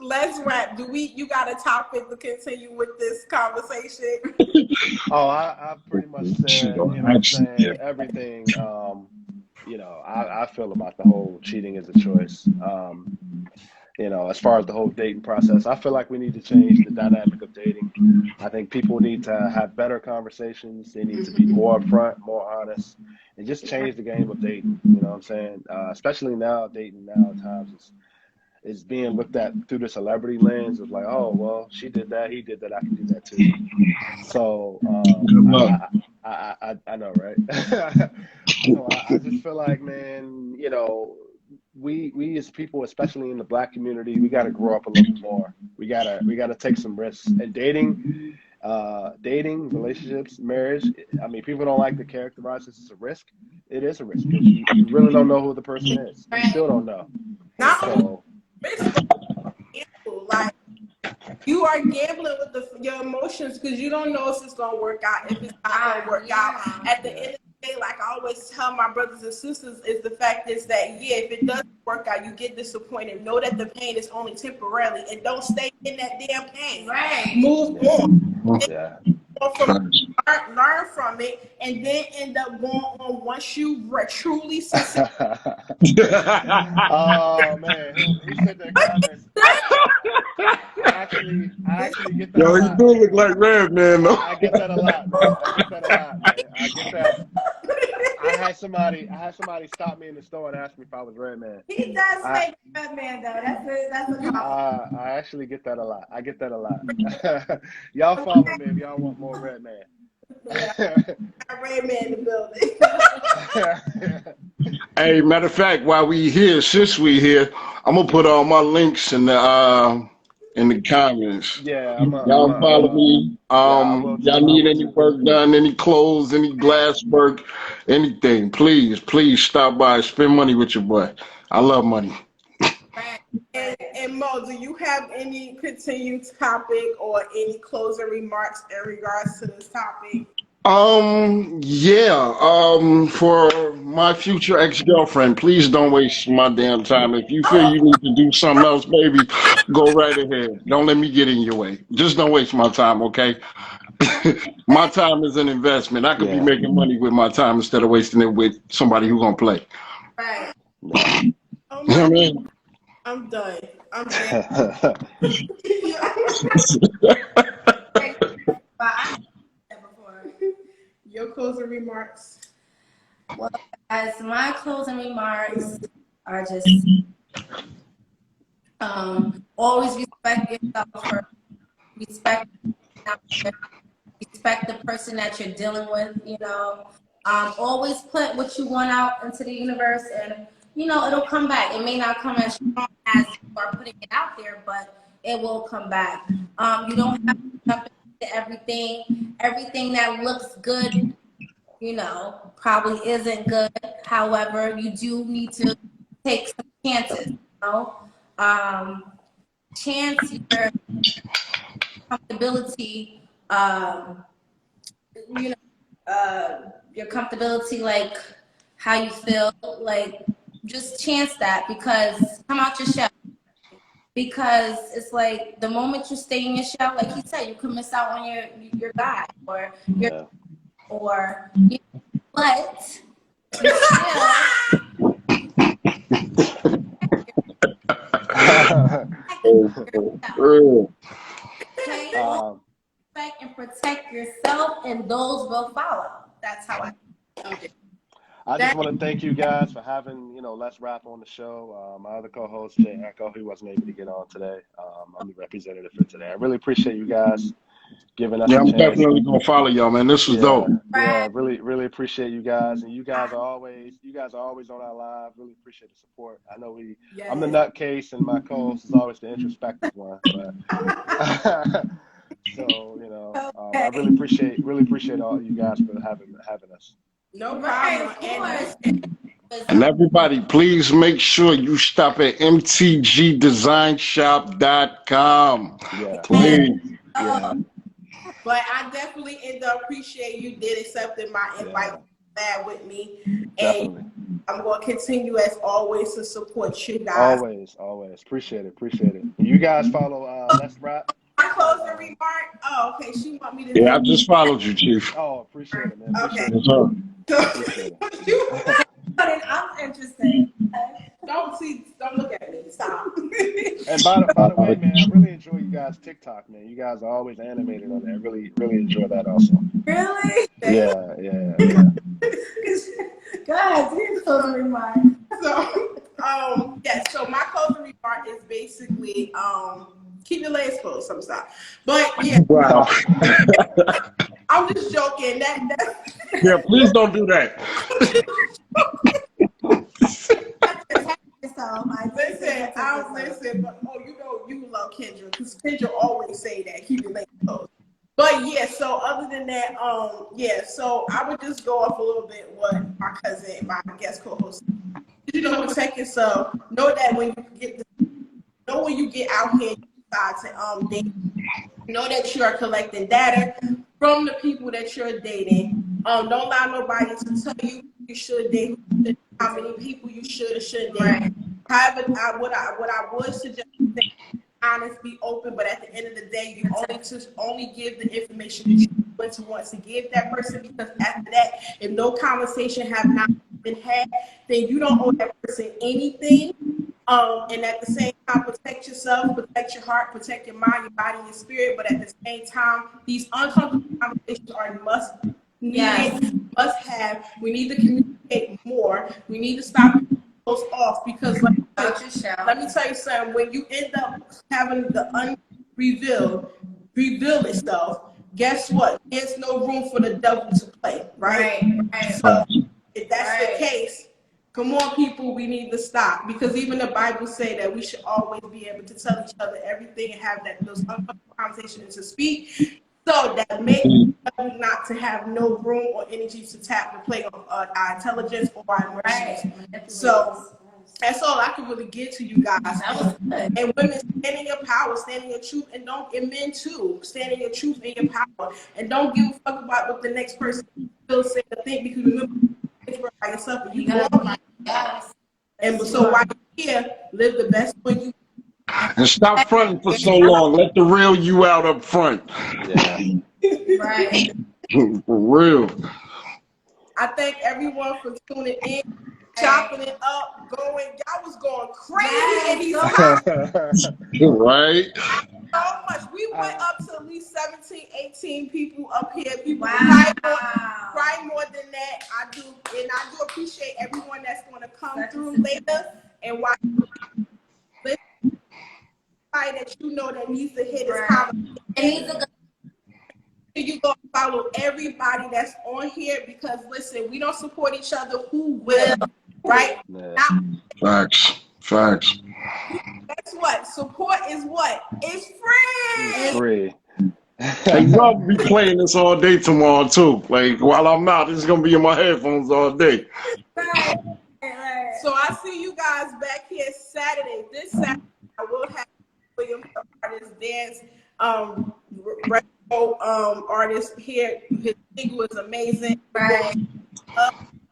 let's wrap. You got a topic to continue with this conversation? Oh, I pretty much said, everything, I feel about the whole cheating is a choice. As far as the whole dating process, I feel like we need to change the dynamic of dating. I think people need to have better conversations. They need to be more upfront, more honest, and just change the game of dating. You know what I'm saying? Especially now, dating now at times is being looked at through the celebrity lens of like, oh, well, she did that, he did that, I can do that too. So Good luck. I know, right? So I just feel like, man, we as people, especially in the Black community, we got to grow up a little bit more. We gotta take some risks. And dating, relationships, marriage. I mean, people don't like to characterize this as a risk. It is a risk because you really don't know who the person is. You still don't know. Not So like you are gambling with your emotions because you don't know if it's gonna work out, if it's not gonna work out. At the end of the day, like I always tell my brothers and sisters, is the fact is that if it doesn't work out, you get disappointed. Know that the pain is only temporarily, and don't stay in that damn pain. right. Move on. yeah. Learn from it, and then end up going on once you truly succeed. Oh man, who said that comments? I actually get that a Yo, he lot. do look like Red Man, though. I get that a lot, man. I get that a lot, man. I get that. I had somebody stop me in the store and ask me if I was Red Man. He does make Red Man though. That's a compliment. I actually get that a lot. I get that a lot. Y'all follow me if y'all want more Red Man. Red Man in the building. Hey, matter of fact, since we here, I'm gonna put all my links in the comments. Yeah, Y'all follow me. Y'all need any work done, any clothes, any glass work, anything? Please stop by. Spend money with your boy. I love money. And Mo, do you have any continued topic or any closing remarks in regards to this topic? For my future ex-girlfriend, please don't waste my damn time. If you feel you need to do something else, baby, go right ahead. Don't let me get in your way. Just don't waste my time, okay? My time is an investment. I could be Yeah. making money with my time instead of wasting it with somebody who's gonna play. Right. Yeah. Oh You know what I my, mean? I'm done. I'm dead. But I know that before. Your closing remarks. Well, guys, my closing remarks are just always respect yourself first. Respect respect the person that you're dealing with, you know. Always put what you want out into the universe and you know it'll come back. It may not come as strong as you are putting it out there, but it will come back. You don't have to jump into everything. Everything that looks good, you know, probably isn't good. However, you do need to take some chances, you know. Chance your comfortability, you know, your comfortability, like how you feel, like just chance that because come out your shell. Because it's like the moment you stay in your shell, like he said, you can miss out on your guy or your Yeah. or you know, but you still Oh, okay, um, respect and protect yourself, and those will follow. That's how I. Okay. I just That want to thank you guys for having, Let's Rap on the show. My other co-host, Jay Echo, he wasn't able to get on today. I'm the representative for today. I really appreciate you guys giving us yeah, a I'm chance. definitely gonna follow y'all, man. This was Yeah, dope. yeah, Right. really, really appreciate you guys. And you guys are always on our live. Really appreciate the support. I know I'm the yes. nutcase and my co-host is always the introspective one, but so, I Okay. really appreciate all you guys for having us. No Right. problem. Of And course. listen, And everybody, please make sure you stop at mtgdesignshop.com. Yeah, And Please. yeah, but I definitely end up appreciate you did accepting my invite yeah, bad with me. And definitely. I'm going to continue as always to support you guys. Always, always. Appreciate it. You guys follow Let's Rap My on closing remark. Oh, okay. She want me to Yeah, do. I just followed you, Chief. oh, appreciate it, man. Okay. Appreciate Yes, it. sir. Appreciate it. So, I'm interested. don't look at me. Stop. And by the way, man, I really enjoy you guys' TikTok, man. You guys are always animated on there. Really, really enjoy that also. Really? Yeah, yeah, yeah. God, you closing remark. So, yeah. So my closing remark is basically, keep your legs closed. Some stuff, but yeah, Wow. I'm just joking. That Yeah, please don't do that. Protect yourself. I did say listen. protect I yourself. listen, but you know you love Kendra because Kendra always say that. Keep your legs closed. But yeah, so other than that, yeah, so I would just go off a little bit what my cousin, my guest co-host, protect yourself. Know that when you get out here, you decide to date. Know that you are collecting data from the people that you're dating. Don't allow nobody to tell you who you should date, who you should, how many people you should or shouldn't date. Right. However, what I would suggest is that honest, be open, but at the end of the day, you only give the information that you want to give that person because after that, if no conversation have not been had, then you don't owe that person anything. And at the same time, protect yourself, protect your heart, protect your mind, your body, and your spirit. But at the same time, these uncomfortable conversations are must Yes. needed, must have. We need to communicate more. We need to stop those off because, like, Out your shell. let me tell you something. When you end up having the reveal itself, guess what? There's no room for the devil to play, right? Right. So if that's Right. the case, come on, people, we need to stop because even the Bible say that we should always be able to tell each other everything and have those uncomfortable conversations to speak. So that makes us not to have no room or energy to tap and play on our intelligence or our emotions. Right. So that's all I can really give to you guys. That was good. And women, stand in your power, stand in your truth, and men too, stand in your truth and your power, and don't give a fuck about what the next person feels, say, or think because remember, it's by yourself and you You go gotta by. yes. And so while you're here, live the best for you. And stop fronting for so long. Let the real you out up front. Yeah. Right. For real. I thank everyone for tuning in, chopping it up, going. Y'all was going crazy in these comments Right? so much. We went up to at least 17, 18 people up here. People Wow. probably more than that. I do appreciate everyone that's going to come through later and watch. Listen, that you know that needs to hear this conversation. It needs to go. You go follow everybody that's on here because listen, we don't support each other. Who will? Right? Yeah. Now, Facts. guess what? Support is what? It's free. It's free. Hey, y'all be playing this all day tomorrow too. Like while I'm out, it's gonna be in my headphones all day. Right. So I see you guys back here Saturday. This Saturday I will have William artist dance artist here. His single is amazing. Right.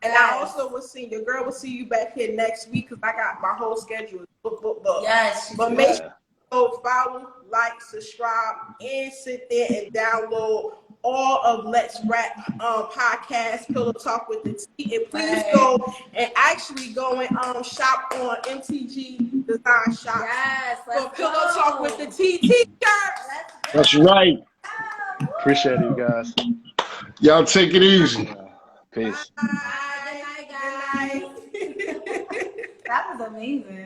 And I also will see your girl will see you back here next week because I got my whole schedule book. Yes. But make sure you go follow, like, subscribe, and sit there and download all of Let's Rap podcast, Pillow Talk with the T. And please go and actually go and shop on MTG Design Shop. Yes. For Pillow Talk with the T t-shirts. That's right. Appreciate you guys. Y'all take it easy. Peace. Good night, guys. That was amazing.